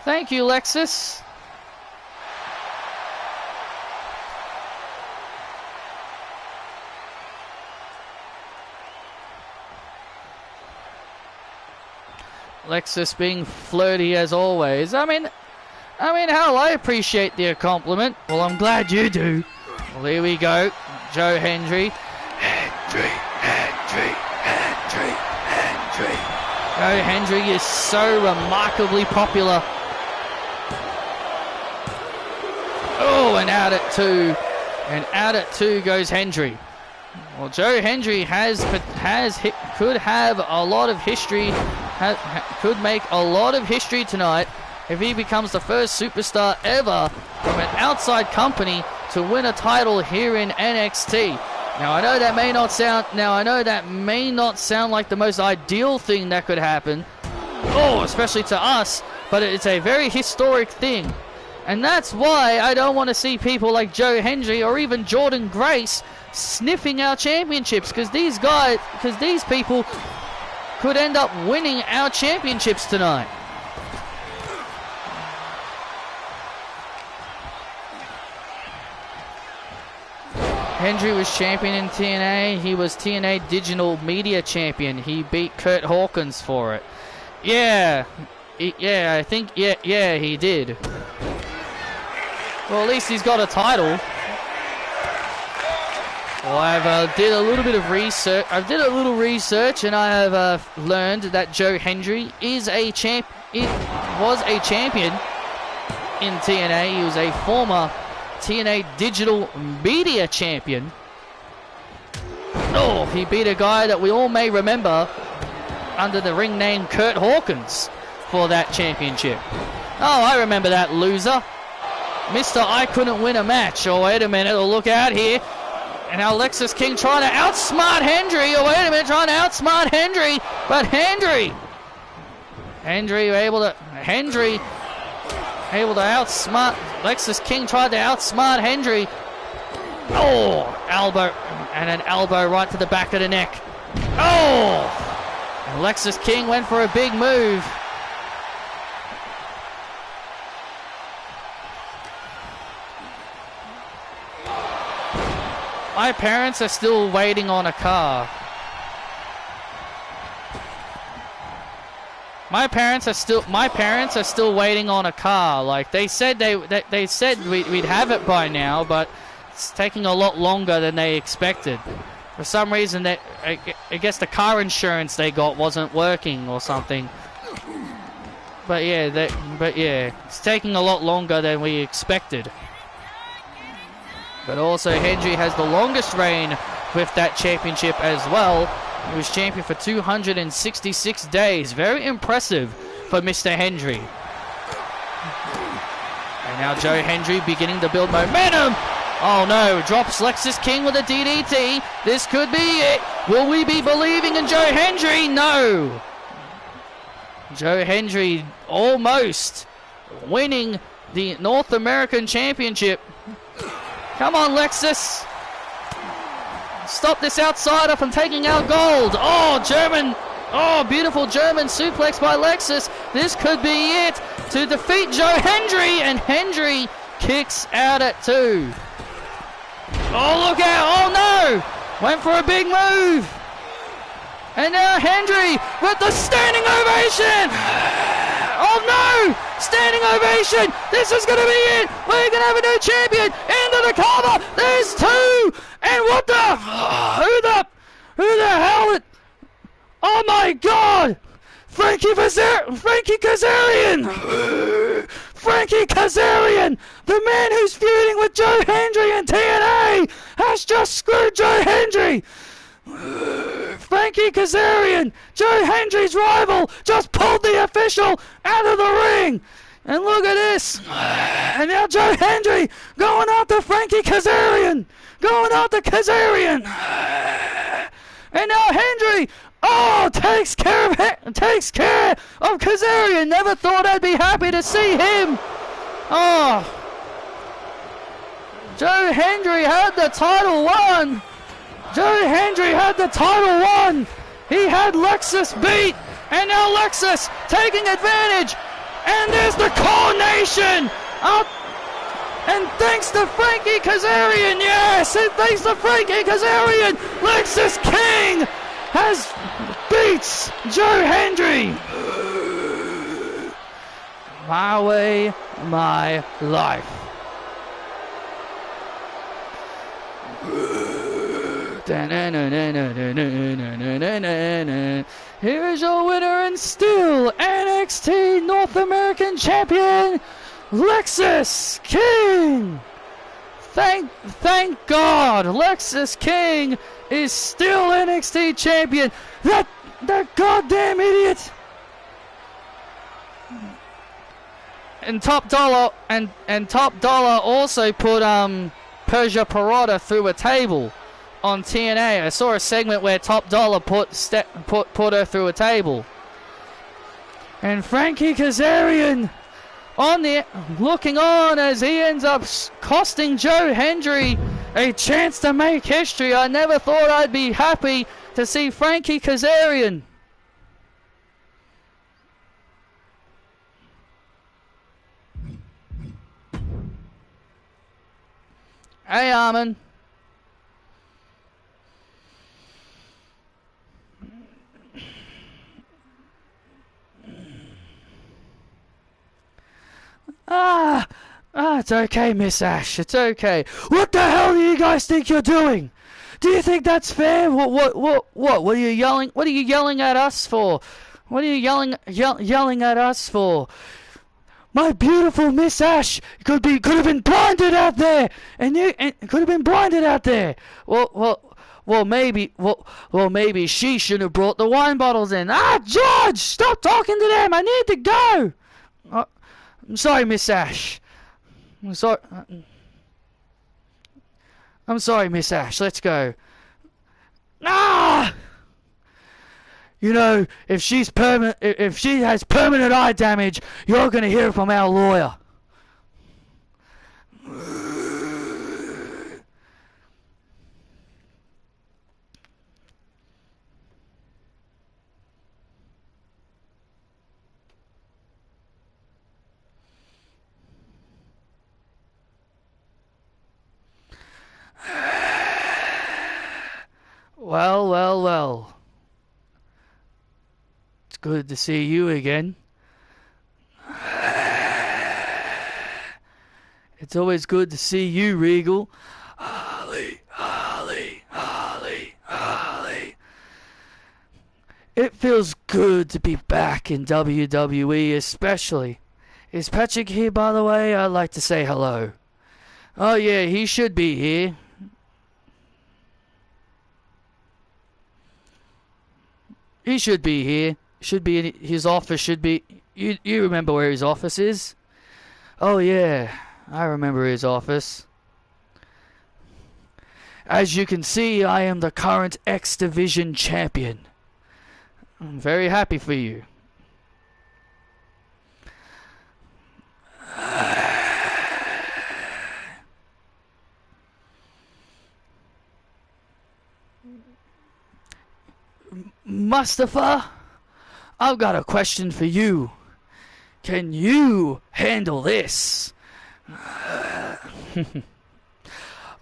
Thank you, Lexis. Lexis being flirty as always. I mean, hell, I appreciate the compliment. Well, I'm glad you do. Well, here we go. Joe Hendry. Hendry. Joe Hendry is so remarkably popular. Oh, and out at 2. And out at 2 goes Hendry. Well, Joe Hendry could have a lot of history, could make a lot of history tonight if he becomes the first superstar ever from an outside company to win a title here in NXT. Now I know that may not sound like the most ideal thing that could happen, especially to us, but it's a very historic thing. And that's why I don't want to see people like Joe Hendry or even Jordan Grace sniffing our championships, because these people could end up winning our championships tonight. Hendry was champion in TNA. He was TNA Digital Media Champion. He beat Kurt Hawkins for it. Yeah, I think he did. Well, at least he's got a title. Well, I've did a little bit of research. And I have learned that Joe Hendry was a champion in TNA. He was a former TNA Digital Media Champion. He beat a guy that we all may remember under the ring name Kurt Hawkins for that championship. I remember that loser. Mr. I couldn't win a match. Wait a minute. Look out here. And now Lexus King trying to outsmart Hendry. Wait a minute. Trying to outsmart Hendry. But Hendry able to outsmart. Lexus King tried to outsmart Hendry. Elbow. And an elbow right to the back of the neck. And Lexus King went for a big move. My parents are still waiting on a car. My parents are still waiting on a car. Like they said we'd have it by now, but it's taking a lot longer than they expected. For some reason, I guess the car insurance they got wasn't working or something. But yeah, it's taking a lot longer than we expected. But also, Hendry has the longest reign with that championship as well. He was champion for 266 days. Very impressive for Mr. Hendry. And now Joe Hendry beginning to build momentum. Drops Lexus King with a DDT. This could be it. Will we be believing in Joe Hendry? No. Joe Hendry almost winning the North American Championship. Come on, Lexus. Stop this outsider from taking our gold. Beautiful German suplex by Lexus. This could be it to defeat Joe Hendry. And Hendry kicks out at 2. Look out. No. Went for a big move. And now Hendry with the standing ovation. No! Standing ovation! This is going to be it! We're going to have a new champion! Into the cover! There's 2! And what the... Who the hell... Oh my God! Frankie Kazarian! Frankie Kazarian! The man who's feuding with Joe Hendry in TNA has just screwed Joe Hendry! Frankie Kazarian, Joe Hendry's rival, just pulled the official out of the ring. And look at this. And now Joe Hendry going after Frankie Kazarian. And now Hendry, takes care of Kazarian. Never thought I'd be happy to see him. Joe Hendry had the title won. He had Lexus beat, and now Lexus taking advantage, and there's the coronation. And thanks to Frankie Kazarian, Lexus King beats Joe Hendry. My way, my life. Here is your winner and still NXT North American Champion, Lexis King. Thank God, Lexis King is still NXT Champion. That goddamn idiot. And Top Dollar also put Persia Parada through a table on TNA. I saw a segment where Top Dollar put her through a table. And Frankie Kazarian looking on as he ends up costing Joe Hendry a chance to make history. I never thought I'd be happy to see Frankie Kazarian. Hey, Armin. It's okay, Miss Ash. It's okay. What the hell do you guys think you're doing? Do you think that's fair? What are you yelling? What are you yelling at us for? What are you yelling at us for? My beautiful Miss Ash could have been blinded out there, and could have been blinded out there. Well, maybe she should have brought the wine bottles in. George, stop talking to them. I need to go. I'm sorry, Miss Ash. I'm sorry, Miss Ash. Let's go. You know, if she has permanent eye damage, you're going to hear from our lawyer. Well. It's good to see you again. It's always good to see you, Regal. Holly. It feels good to be back in WWE, especially. Is Patrick here, by the way? I'd like to say hello. Oh, yeah, he should be here. He should be here. Should be in his office. Should be. You remember where his office is? Oh yeah, I remember his office. As you can see, I am the current X Division champion. I'm very happy for you. Mustafa, I've got a question for you. Can you handle this?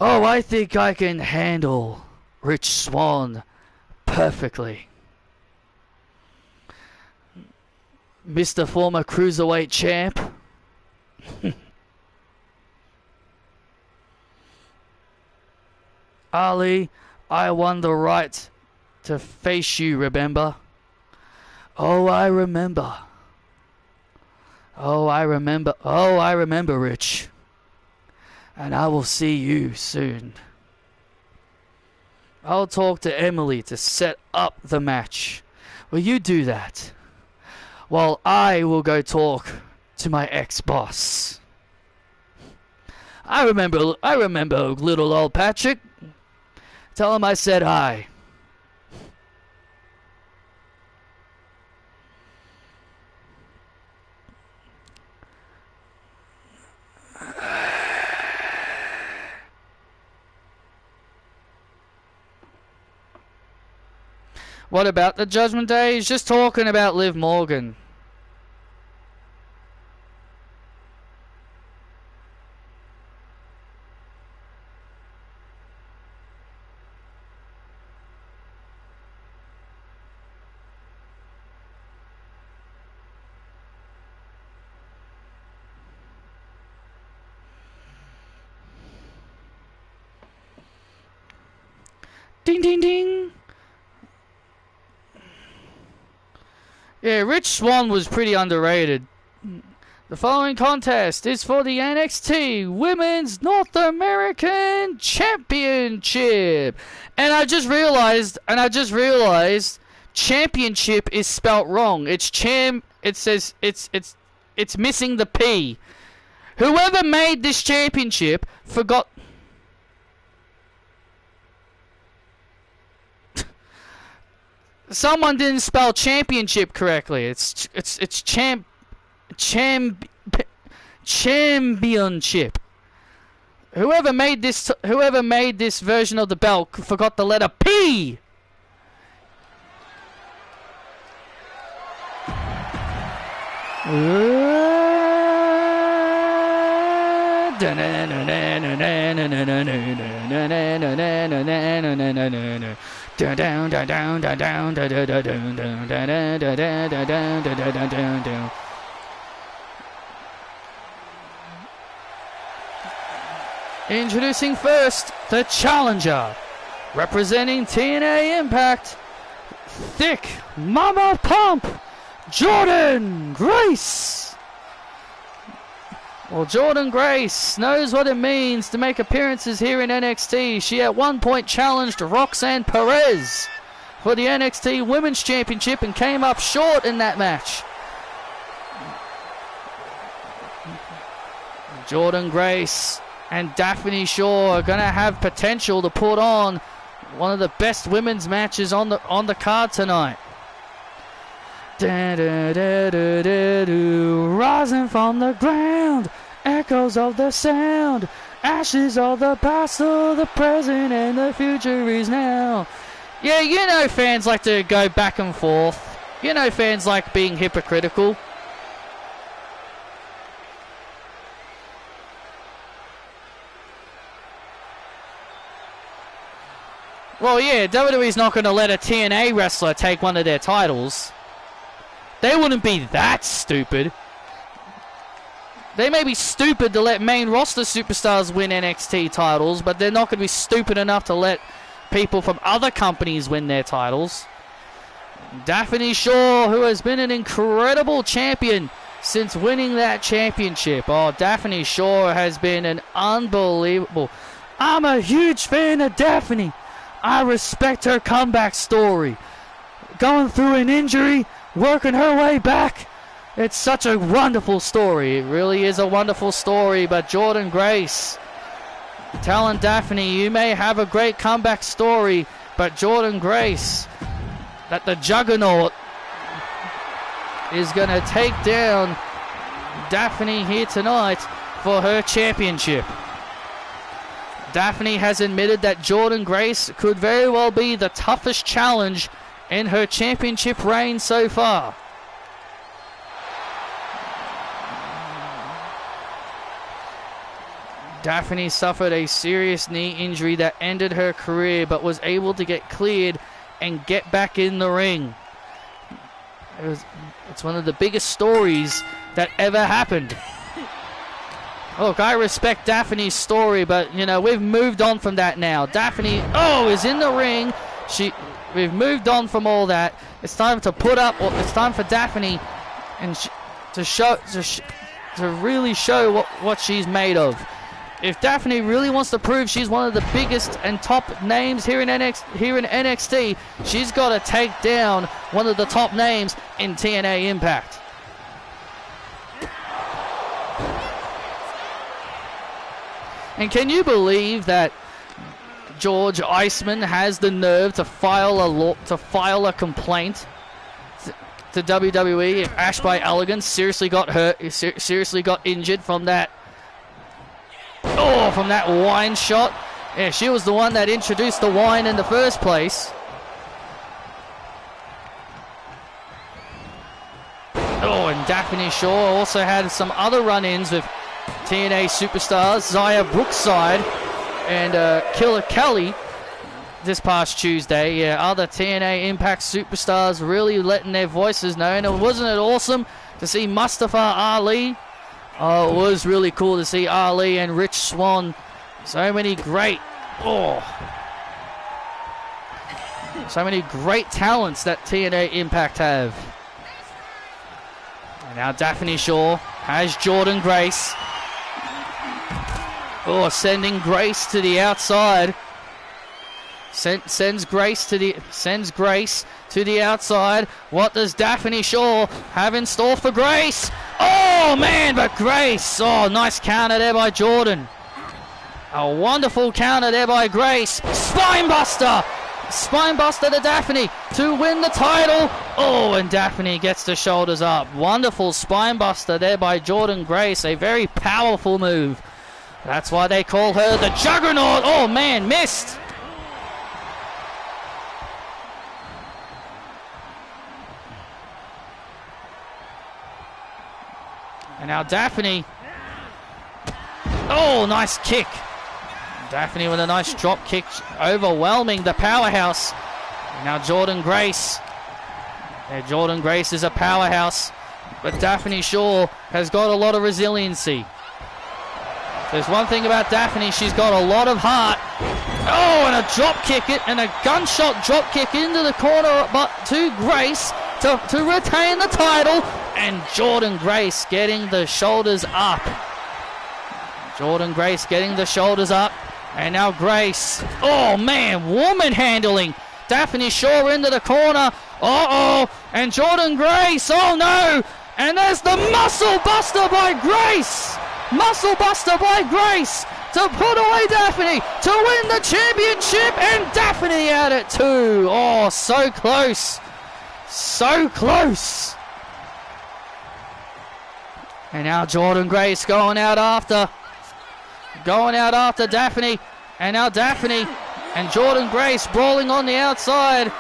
Oh, I think I can handle Rich Swann perfectly. Mr. Former Cruiserweight Champ. Ali, I won the right to face you, remember? Oh, I remember. Oh, I remember, Rich. And I will see you soon. I'll talk to Emily to set up the match. Will you do that? While I will go talk to my ex-boss. I remember little old Patrick. Tell him I said hi. What about the Judgment Day? He's just talking about Liv Morgan. Ding, ding, ding. Yeah, Rich Swann was pretty underrated. The following contest is for the NXT Women's North American Championship. And I just realized, championship is spelt wrong. It says it's missing the P. Whoever made this championship forgot. Someone didn't spell championship correctly. It's championship. Whoever made this version of the belt forgot the letter P. Introducing first, the challenger, representing TNA Impact, Thick Mama Pump, Jordynne Grace. Well, Jordynne Grace knows what it means to make appearances here in NXT. She at one point challenged Roxanne Perez for the NXT Women's Championship and came up short in that match. Jordynne Grace and Daphne Shaw are going to have potential to put on one of the best women's matches on the card tonight. Rising from the ground, echoes of the sound, ashes of the past, of the present, and the future is now. Yeah, you know fans like to go back and forth. You know fans like being hypocritical. Well, yeah, WWE's not going to let a TNA wrestler take one of their titles. They wouldn't be that stupid. They may be stupid to let main roster superstars win NXT titles, but they're not going to be stupid enough to let people from other companies win their titles. Daphne Shaw, who has been an incredible champion since winning that championship. Oh, Daphne Shaw has been an unbelievable. I'm a huge fan of Daphne. I respect her comeback story. Going through an injury, working her way back. It's such a wonderful story. It really is a wonderful story. But Jordynne Grace telling Daphne, you may have a great comeback story, but Jordynne Grace, that the Juggernaut is going to take down Daphne here tonight for her championship. Daphne has admitted that Jordynne Grace could very well be the toughest challenge in her championship reign so far. Daphne suffered a serious knee injury that ended her career, but was able to get cleared and get back in the ring. It's one of the biggest stories that ever happened. Look, I respect Daphne's story, but, you know, we've moved on from that now. Daphne, is in the ring. We've moved on from all that. It's time to put up, it's time for Daphne and to really show what she's made of. If Daphne really wants to prove she's one of the biggest and top names here in NXT, she's got to take down one of the top names in TNA Impact. And can you believe that George Iceman has the nerve to file a complaint to WWE if Ash by Elegance seriously got injured from that wine shot? Yeah, she was the one that introduced the wine in the first place. Oh, and Daphne Shaw also had some other run-ins with TNA superstars Zaya Brookside and Killer Kelly this past Tuesday. Yeah, other TNA Impact superstars really letting their voices known. And wasn't it awesome to see Mustafa Ali? Oh, it was really cool to see Ali and Rich Swann. So many great. Oh. So many great talents that TNA Impact have. And now Daphne Shaw has Jordynne Grace. Oh, sending Grace to the outside. Sends Grace to the outside. What does Daphne Shaw have in store for Grace? Oh man, but Grace. Oh, nice counter there by Jordynne. A wonderful counter there by Grace. Spinebuster. Spinebuster to Daphne to win the title. Oh, and Daphne gets the shoulders up. Wonderful spinebuster there by Jordynne Grace. A very powerful move. That's why they call her the Juggernaut. Oh man, missed. And now Daphne. Oh, nice kick. Daphne with a nice drop kick, overwhelming the powerhouse. And now Jordynne Grace. Yeah, Jordynne Grace is a powerhouse, but Daphne Shaw has got a lot of resiliency. There's one thing about Daphne, she's got a lot of heart. Oh, and a drop kick it, and a gunshot drop kick into the corner, but to Grace to retain the title. And Jordynne Grace getting the shoulders up. Jordynne Grace getting the shoulders up. And now Grace. Oh man, woman handling. Daphne Shaw into the corner. Uh-oh. And Jordynne Grace. Oh no. And there's the muscle buster by Grace. Muscle buster by Grace to put away Daphne to win the championship. And Daphne at it too. Oh, so close. So close. And now Jordynne Grace going out after Daphne. And now Daphne and Jordynne Grace brawling on the outside.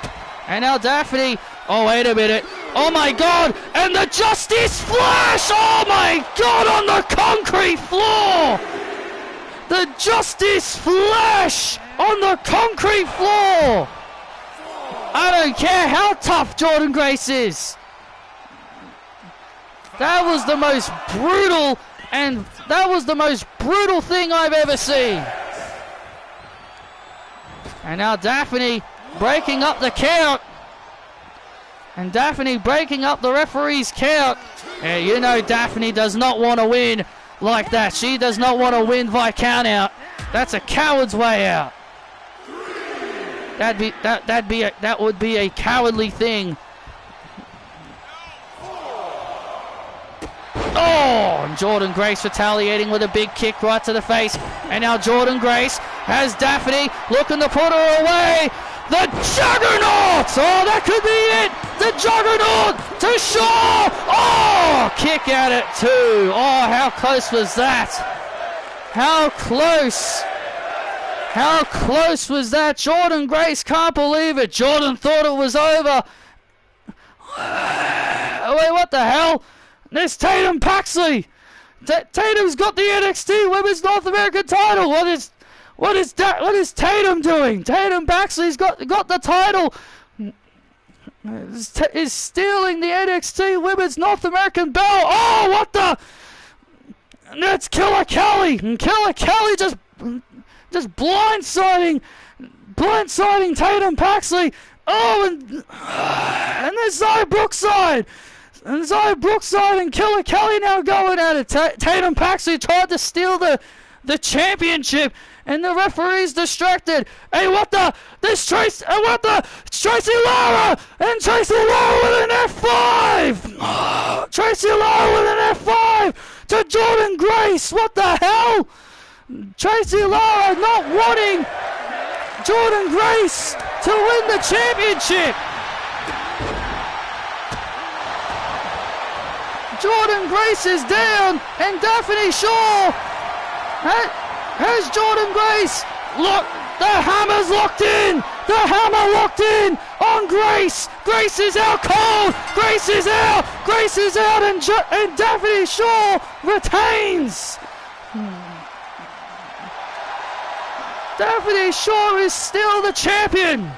And now Daphne. Oh, wait a minute. Oh, my God. And the Justice Flash. Oh, my God, on the concrete floor. The Justice Flash on the concrete floor. I don't care how tough Jordynne Grace is. That was the most brutal thing I've ever seen. And now Daphne breaking up the count. And Daphne breaking up the referee's count. Yeah, you know Daphne does not want to win like that. She does not want to win by count out. That's a coward's way out. That would be a cowardly thing. Oh, and Jordynne Grace retaliating with a big kick right to the face. And now Jordynne Grace has Daphne looking to put her away. The Juggernaut! Oh, that could be it! The Juggernaut to Shaw! Oh, kick at it too. Oh, how close was that? How close? How close was that? Jordynne Grace can't believe it. Jordynne thought it was over. Wait, what the hell? There's Tatum Paxley. Tatum's got the NXT Women's North American title. What is Tatum doing? Tatum Paxley's got the title. Is stealing the NXT Women's North American belt. Oh, what the? That's Killer Kelly. And Killer Kelly just blindsiding Tatum Paxley. Oh, and there's Zaya Brookside. And Zaya Brookside and Killer Kelly now going at it. Tatum Paxley tried to steal the championship, and the referee's distracted. Hey, what the? This Tracy Lara! And Tracy Lara with an F5! Tracy Lara with an F5 to Jordynne Grace. What the hell? Tracy Lara not wanting Jordynne Grace to win the championship. Jordynne Grace is down, and Daphne Shaw has Jordynne Grace. Look, the hammer's locked in. The hammer locked in on Grace. Grace is out cold. Grace is out. Grace is out, and Daphne Shaw retains. Daphne Shaw is still the champion.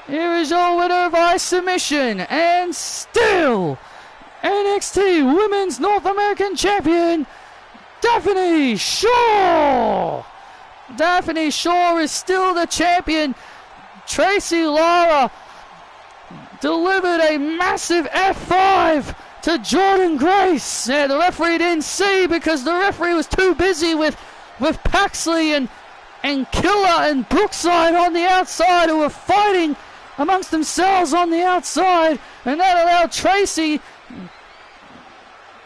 Here is your winner by submission, and still NXT Women's North American Champion, Daphne Shaw. Daphne Shaw is still the champion. Tracy Lara delivered a massive F5 to Jordan Grace. Yeah, the referee didn't see because the referee was too busy with Paxley and Killer and Brookside on the outside, who were fighting amongst themselves on the outside, and that allowed Tracy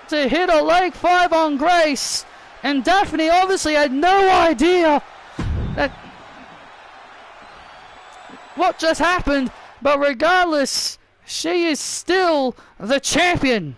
to hit a leg 5 on Grace. And Daphne obviously had no idea that what just happened, but regardless, she is still the champion.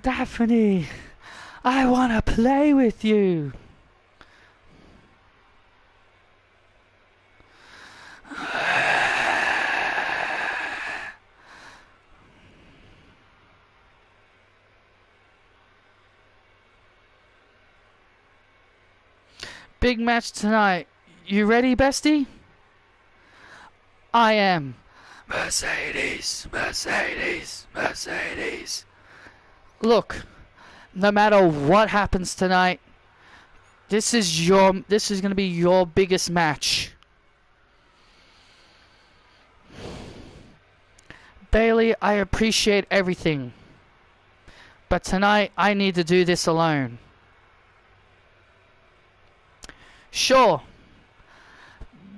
Daphne, I want to play with you. Big match tonight. You ready, bestie? I am. Mercedes, Mercedes, Mercedes. Look, no matter what happens tonight, this is going to be your biggest match. Bayley, I appreciate everything, but tonight I need to do this alone. Sure,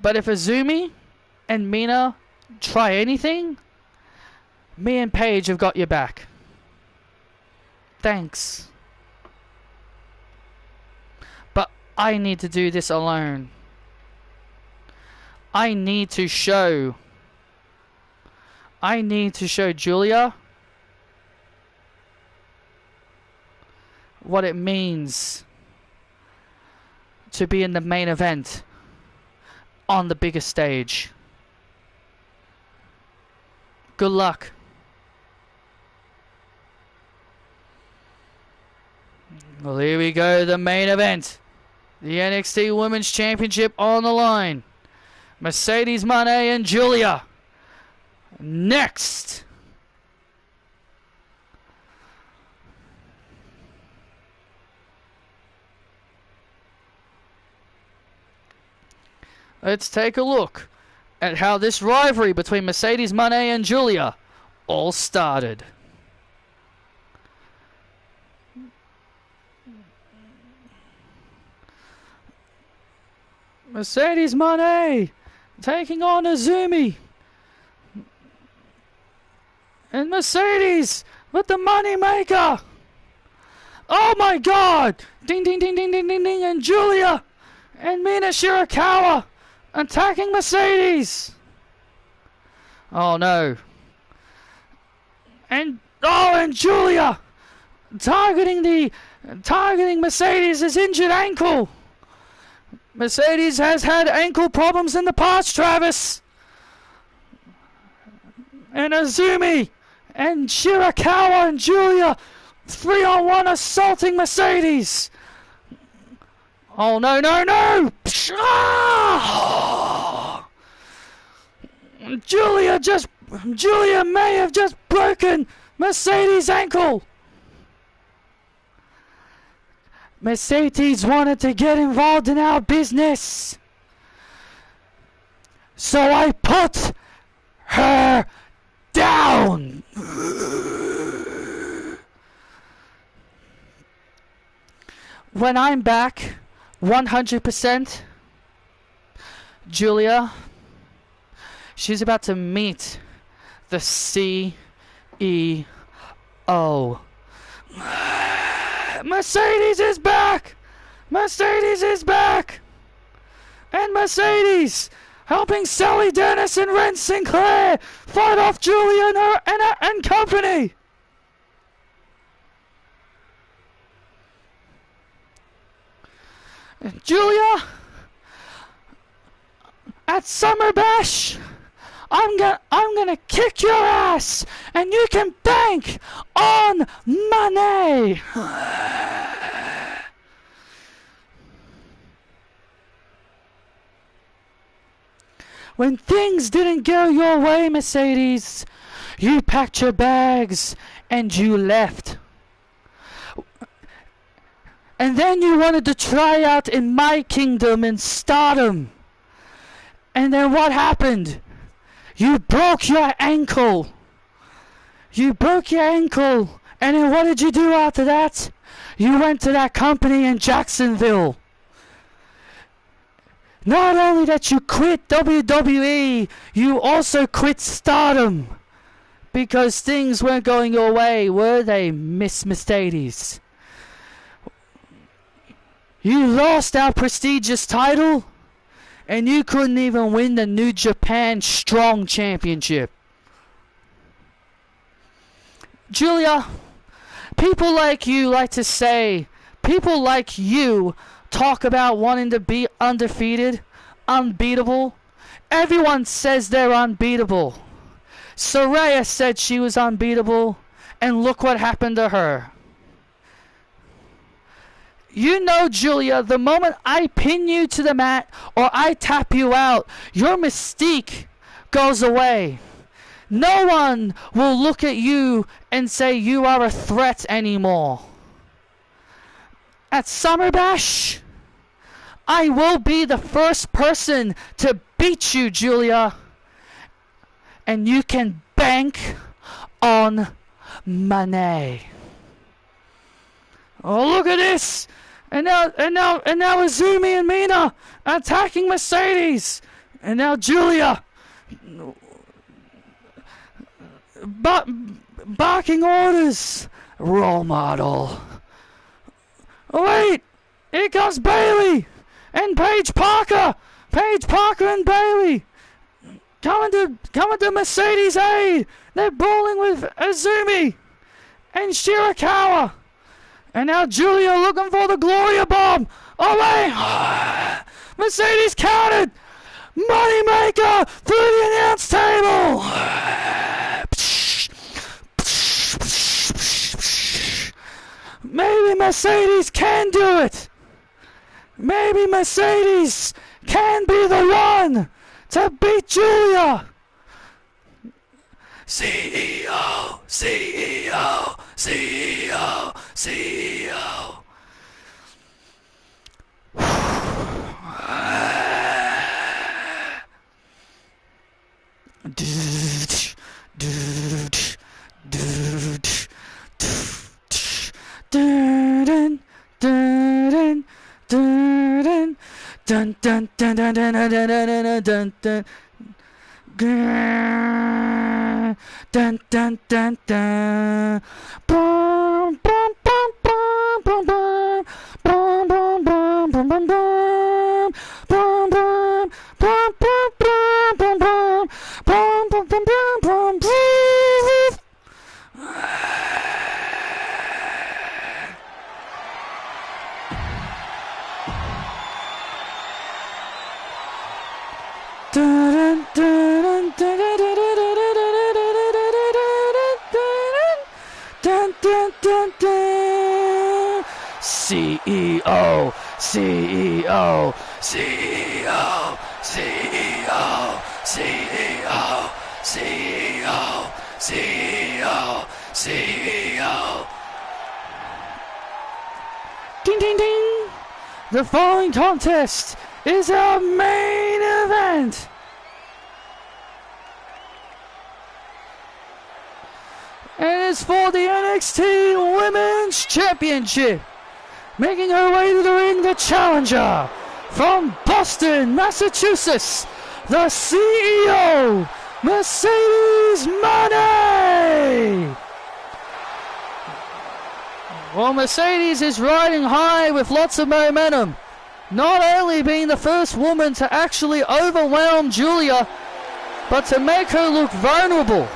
but if Azumi and Mina try anything, me and Paige have got your back. Thanks. But I need to do this alone. I need to show Julia what it means to be in the main event on the biggest stage. Good luck. Well, here we go, the main event. The NXT Women's Championship on the line. Mercedes Moné and Julia. Next. Let's take a look at how this rivalry between Mercedes Moné and Julia all started. Mercedes Moné taking on Azumi. And Mercedes with the money maker. Oh my god! Ding ding ding ding ding ding ding. And Julia and Mina Shirakawa attacking Mercedes. Oh no. And Julia targeting Mercedes' injured ankle. Mercedes has had ankle problems in the past, Travis. And Azumi and Shirakawa and Julia 3-on-1 assaulting Mercedes. Oh no no no! Ah! Julia may have just broken Mercedes' ankle. Mercedes wanted to get involved in our business, so I put her down. When I'm back 100%, Julia, she's about to meet the CEO. Mercedes is back! Mercedes is back! And Mercedes helping Sally Dennis and Ren Sinclair fight off Julia and company! And Julia at SummerBash, I'm gonna kick your ass, and you can bank on money. When things didn't go your way, Mercedes, you packed your bags and you left. And then you wanted to try out in my kingdom in Stardom. And then what happened? You broke your ankle. You broke your ankle. And then what did you do after that? You went to that company in Jacksonville. Not only that you quit WWE, you also quit Stardom. Because things weren't going your way, were they, Miss Mercedes? You lost our prestigious title, and you couldn't even win the New Japan Strong Championship. Julia, people like you like to say, people like you talk about wanting to be undefeated, unbeatable. Everyone says they're unbeatable. Saraya said she was unbeatable, and look what happened to her. You know, Julia, the moment I pin you to the mat or I tap you out, your mystique goes away. No one will look at you and say you are a threat anymore. At SummerBash, I will be the first person to beat you, Julia. And you can bank on money. Oh, look at this! And now Azumi and Mina attacking Mercedes. And now Julia barking orders. Role model. Oh wait! Here comes Bailey and Paige Parker. Paige Parker and Bailey coming to Mercedes' aid. They're brawling with Azumi and Shirakawa. And now Julia looking for the Gloria Bomb. Oh wait! Mercedes counted. Moneymaker through the announce table. Maybe Mercedes can do it. Maybe Mercedes can be the one to beat Julia. CEO, CEO, CEO, CEO. Dun dun dun dun dun dun dun dun dun dun. Dun dun dun dun. Boom boom boom boom boom boom. Boom boom boom boom boom boom. Boom boom boom boom boom boom boom. Boom boom boom boom boom boom. Dun dun dun dun dun dun dun. CEO, CEO, CEO, CEO, CEO, CEO, CEO, CEO. Ding ding ding! The following contest is our main event. And it's for the NXT Women's Championship. Making her way to the ring, the challenger from Boston, Massachusetts, the CEO, Mercedes Moné. Well, Mercedes is riding high with lots of momentum. Not only being the first woman to actually overwhelm Julia, but to make her look vulnerable.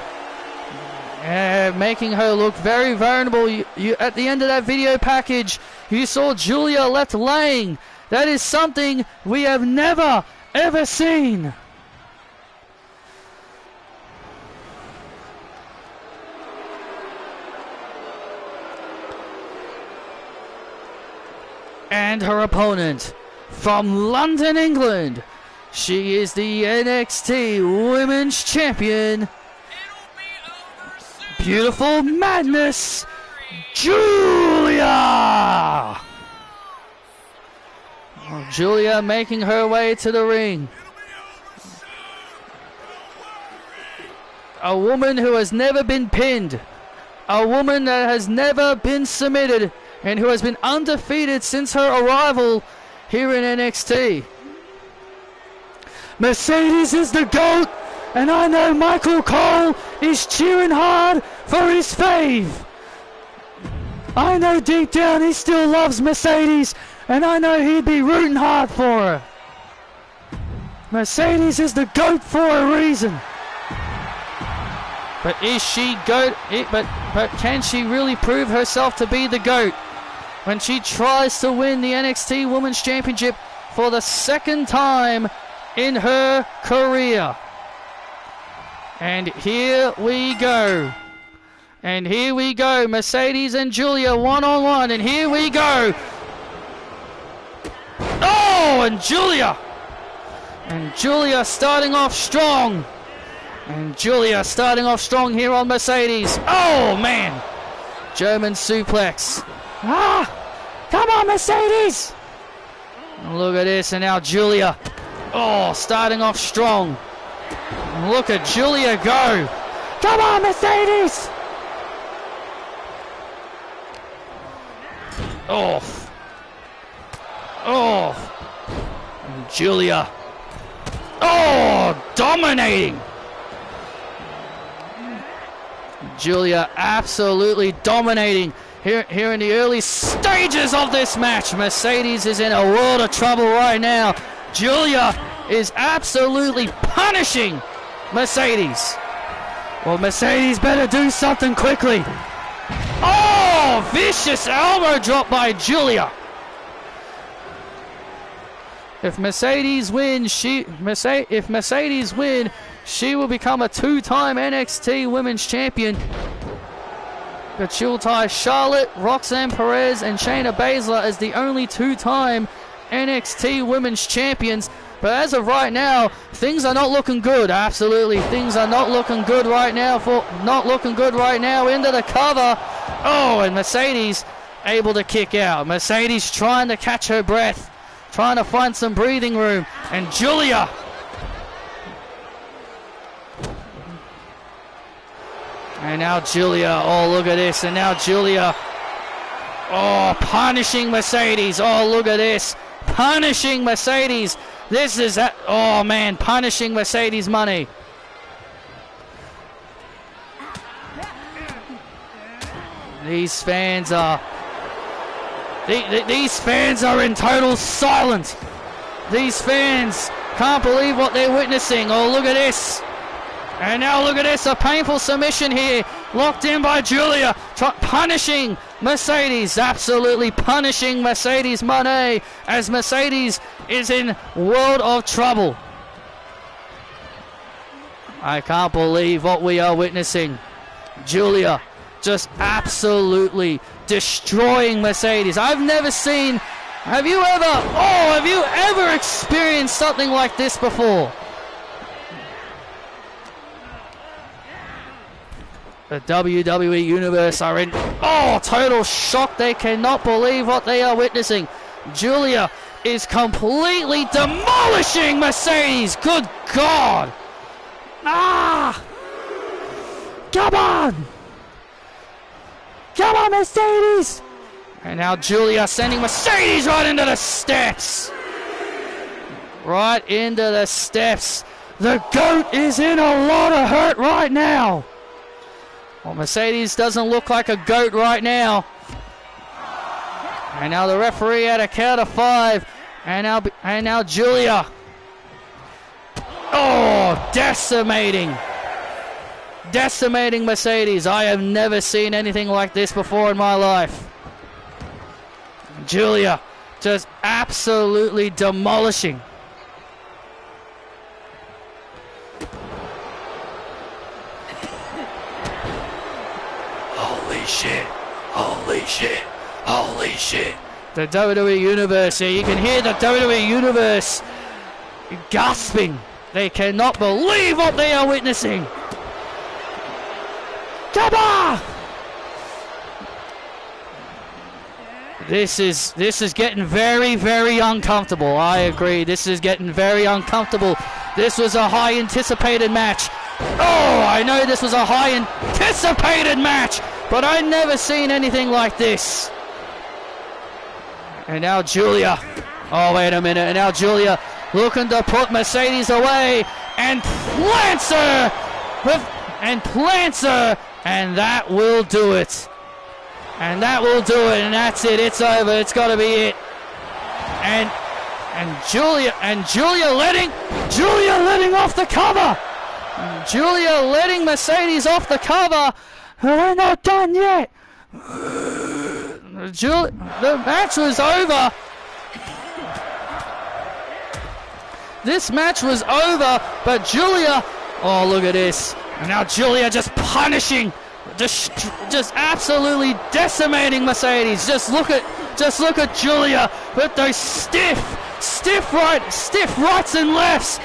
Making her look very vulnerable. You at the end of that video package, you saw Julia left laying. That is something we have never, ever seen. And her opponent from London, England, she is the NXT Women's Champion, Beautiful Madness, Julia! Julia making her way to the ring. A woman who has never been pinned. A woman that has never been submitted and who has been undefeated since her arrival here in NXT. Mercedes is the GOAT, and I know Michael Cole is cheering hard for his fave. I know deep down he still loves Mercedes, and I know he'd be rooting hard for her. Mercedes is the GOAT for a reason. But is she GOAT? But can she really prove herself to be the GOAT when she tries to win the NXT Women's Championship for the second time in her career? And here we go. And here we go. Mercedes and Julia one-on-one. And here we go. Oh, and Julia. And Julia starting off strong. And Julia starting off strong here on Mercedes. Oh, man. German suplex. Ah! Come on, Mercedes! Look at this, and now Julia. Oh, starting off strong. Look at Julia go. Come on, Mercedes! Oh. Oh. And Julia. Oh, dominating. Julia absolutely dominating here in the early stages of this match. Mercedes is in a world of trouble right now. Julia is absolutely punishing Mercedes. Well, Mercedes better do something quickly. Oh, vicious elbow drop by Julia. If Mercedes wins, she will become a two-time NXT Women's Champion. But she'll tie Charlotte, Roxanne Perez, and Shayna Baszler as the only two-time NXT Women's Champions. But as of right now, things are not looking good. Absolutely, things are not looking good right now. Into the cover. Oh, and Mercedes able to kick out. Mercedes trying to catch her breath, trying to find some breathing room. And Julia. And now Julia, oh, look at this. And now Julia, oh, punishing Mercedes. Oh, look at this. Punishing Mercedes. This is, oh, man, punishing Mercedes money. These fans are in total silence. These fans can't believe what they're witnessing. Oh, look at this. And now look at this, a painful submission here, locked in by Julia, punishing Mercedes, absolutely punishing Mercedes money, as Mercedes is in world of trouble. I can't believe what we are witnessing. Julia just absolutely destroying Mercedes. I've never seen, have you ever experienced something like this before? The WWE Universe are in total shock. They cannot believe what they are witnessing. Julia is completely demolishing Mercedes. Good God. Ah! Come on! Come on, Mercedes! And now Julia sending Mercedes right into the steps. Right into the steps. The GOAT is in a lot of hurt right now. Well, Mercedes doesn't look like a GOAT right now. And now the referee at a count of 5. And now Julia. Oh, decimating Mercedes. I have never seen anything like this before in my life. Julia just absolutely demolishing. Holy shit. The WWE Universe here. You can hear the WWE Universe gasping. They cannot believe what they are witnessing. Come on! This is getting very, very uncomfortable. I agree. This is getting very uncomfortable. This was a high anticipated match. Oh, I know this was a high anticipated match, but I never seen anything like this. And now Julia. Oh, wait a minute. And now Julia looking to put Mercedes away and plants her. And that will do it. And that will do it, and that's it. It's over. It's got to be it. And Julia letting off the cover. Julia letting Mercedes off the cover. We're not done yet. The match was over. This match was over, but Julia. Oh, look at this. And now Julia just punishing. Just absolutely decimating Mercedes. Just look at Julia with those stiff rights and lefts.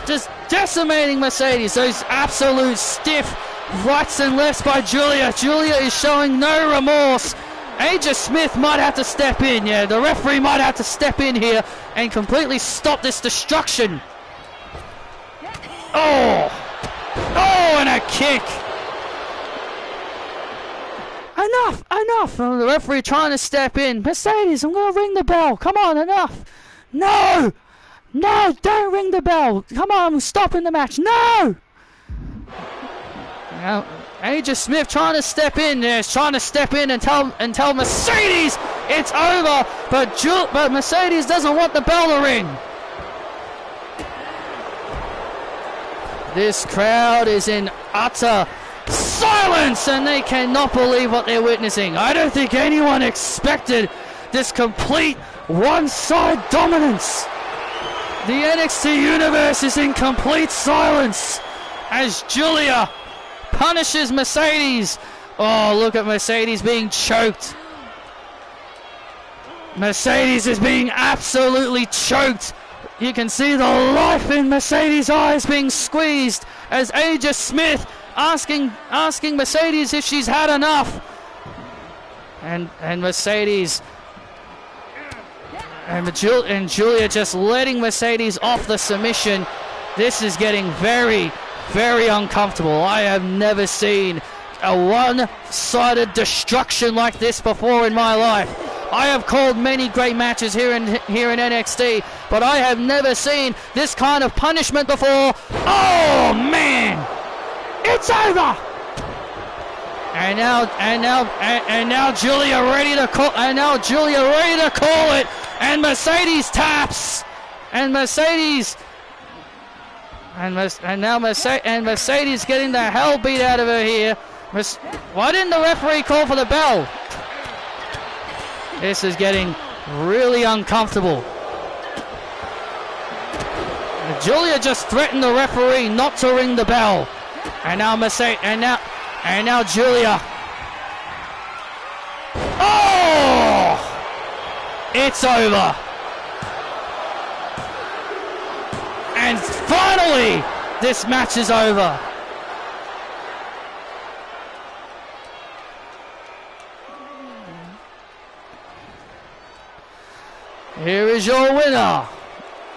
Just decimating Mercedes. Those absolute stiff rights and lefts by Julia. Julia is showing no remorse. AJ Smith might have to step in. Yeah, the referee might have to step in here and completely stop this destruction. Oh, and a kick. Enough! The referee trying to step in. Mercedes, I'm going to ring the bell. Come on, enough. No, don't ring the bell. Come on, I'm stopping the match. No! Now, AJ Smith trying to step in. Yes, trying to step in and tell Mercedes it's over. But Mercedes doesn't want the bell to ring. This crowd is in utter silence, and they cannot believe what they're witnessing. I don't think anyone expected this complete one-side dominance. The NXT Universe is in complete silence as Julia punishes Mercedes. Oh, look at Mercedes being choked. Mercedes is being absolutely choked. You can see the life in Mercedes' eyes being squeezed as AJ Smith asking Mercedes if she's had enough, and Mercedes and Julia just letting Mercedes off the submission. This is getting very, very uncomfortable. I have never seen a one-sided destruction like this before in my life. I have called many great matches here in NXT, but I have never seen this kind of punishment before. Oh man! It's over. And now Julia ready to call. And now Julia ready to call it. And Mercedes taps. And Mercedes. And Mercedes getting the hell beat out of her here. Why didn't the referee call for the bell? This is getting really uncomfortable. Julia just threatened the referee not to ring the bell. And now Mercedes, and now Julia. Oh! It's over. And finally, this match is over. Here is your winner.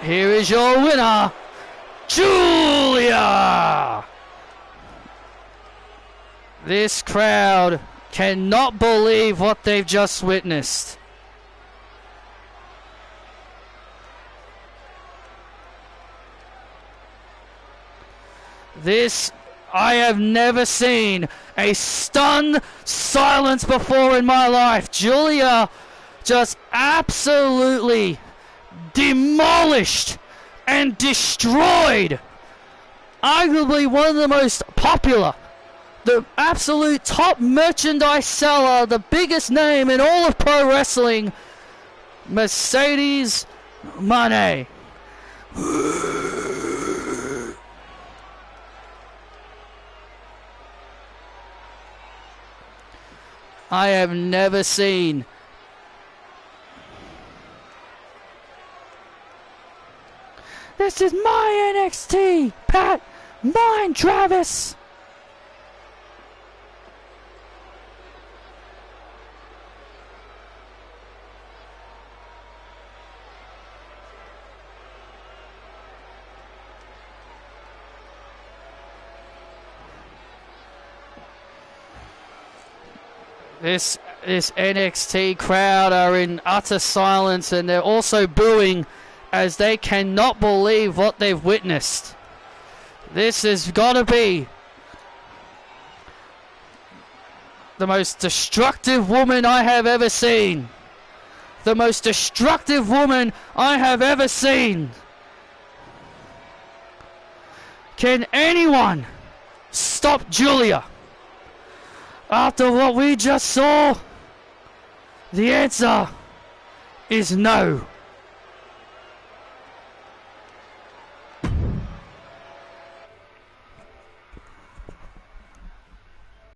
Here is your winner, Julia. This crowd cannot believe what they've just witnessed. This, I have never seen a stunned silence before in my life. Julia just absolutely demolished and destroyed arguably one of the most popular, the absolute top merchandise seller, the biggest name in all of pro wrestling, Mercedes Moné. I have never seen This is my NXT, Pat. Mine, Travis. This NXT crowd are in utter silence, and they're also booing as they cannot believe what they've witnessed. This has got to be the most destructive woman I have ever seen. The most destructive woman I have ever seen. Can anyone stop Julia? After what we just saw, the answer is no.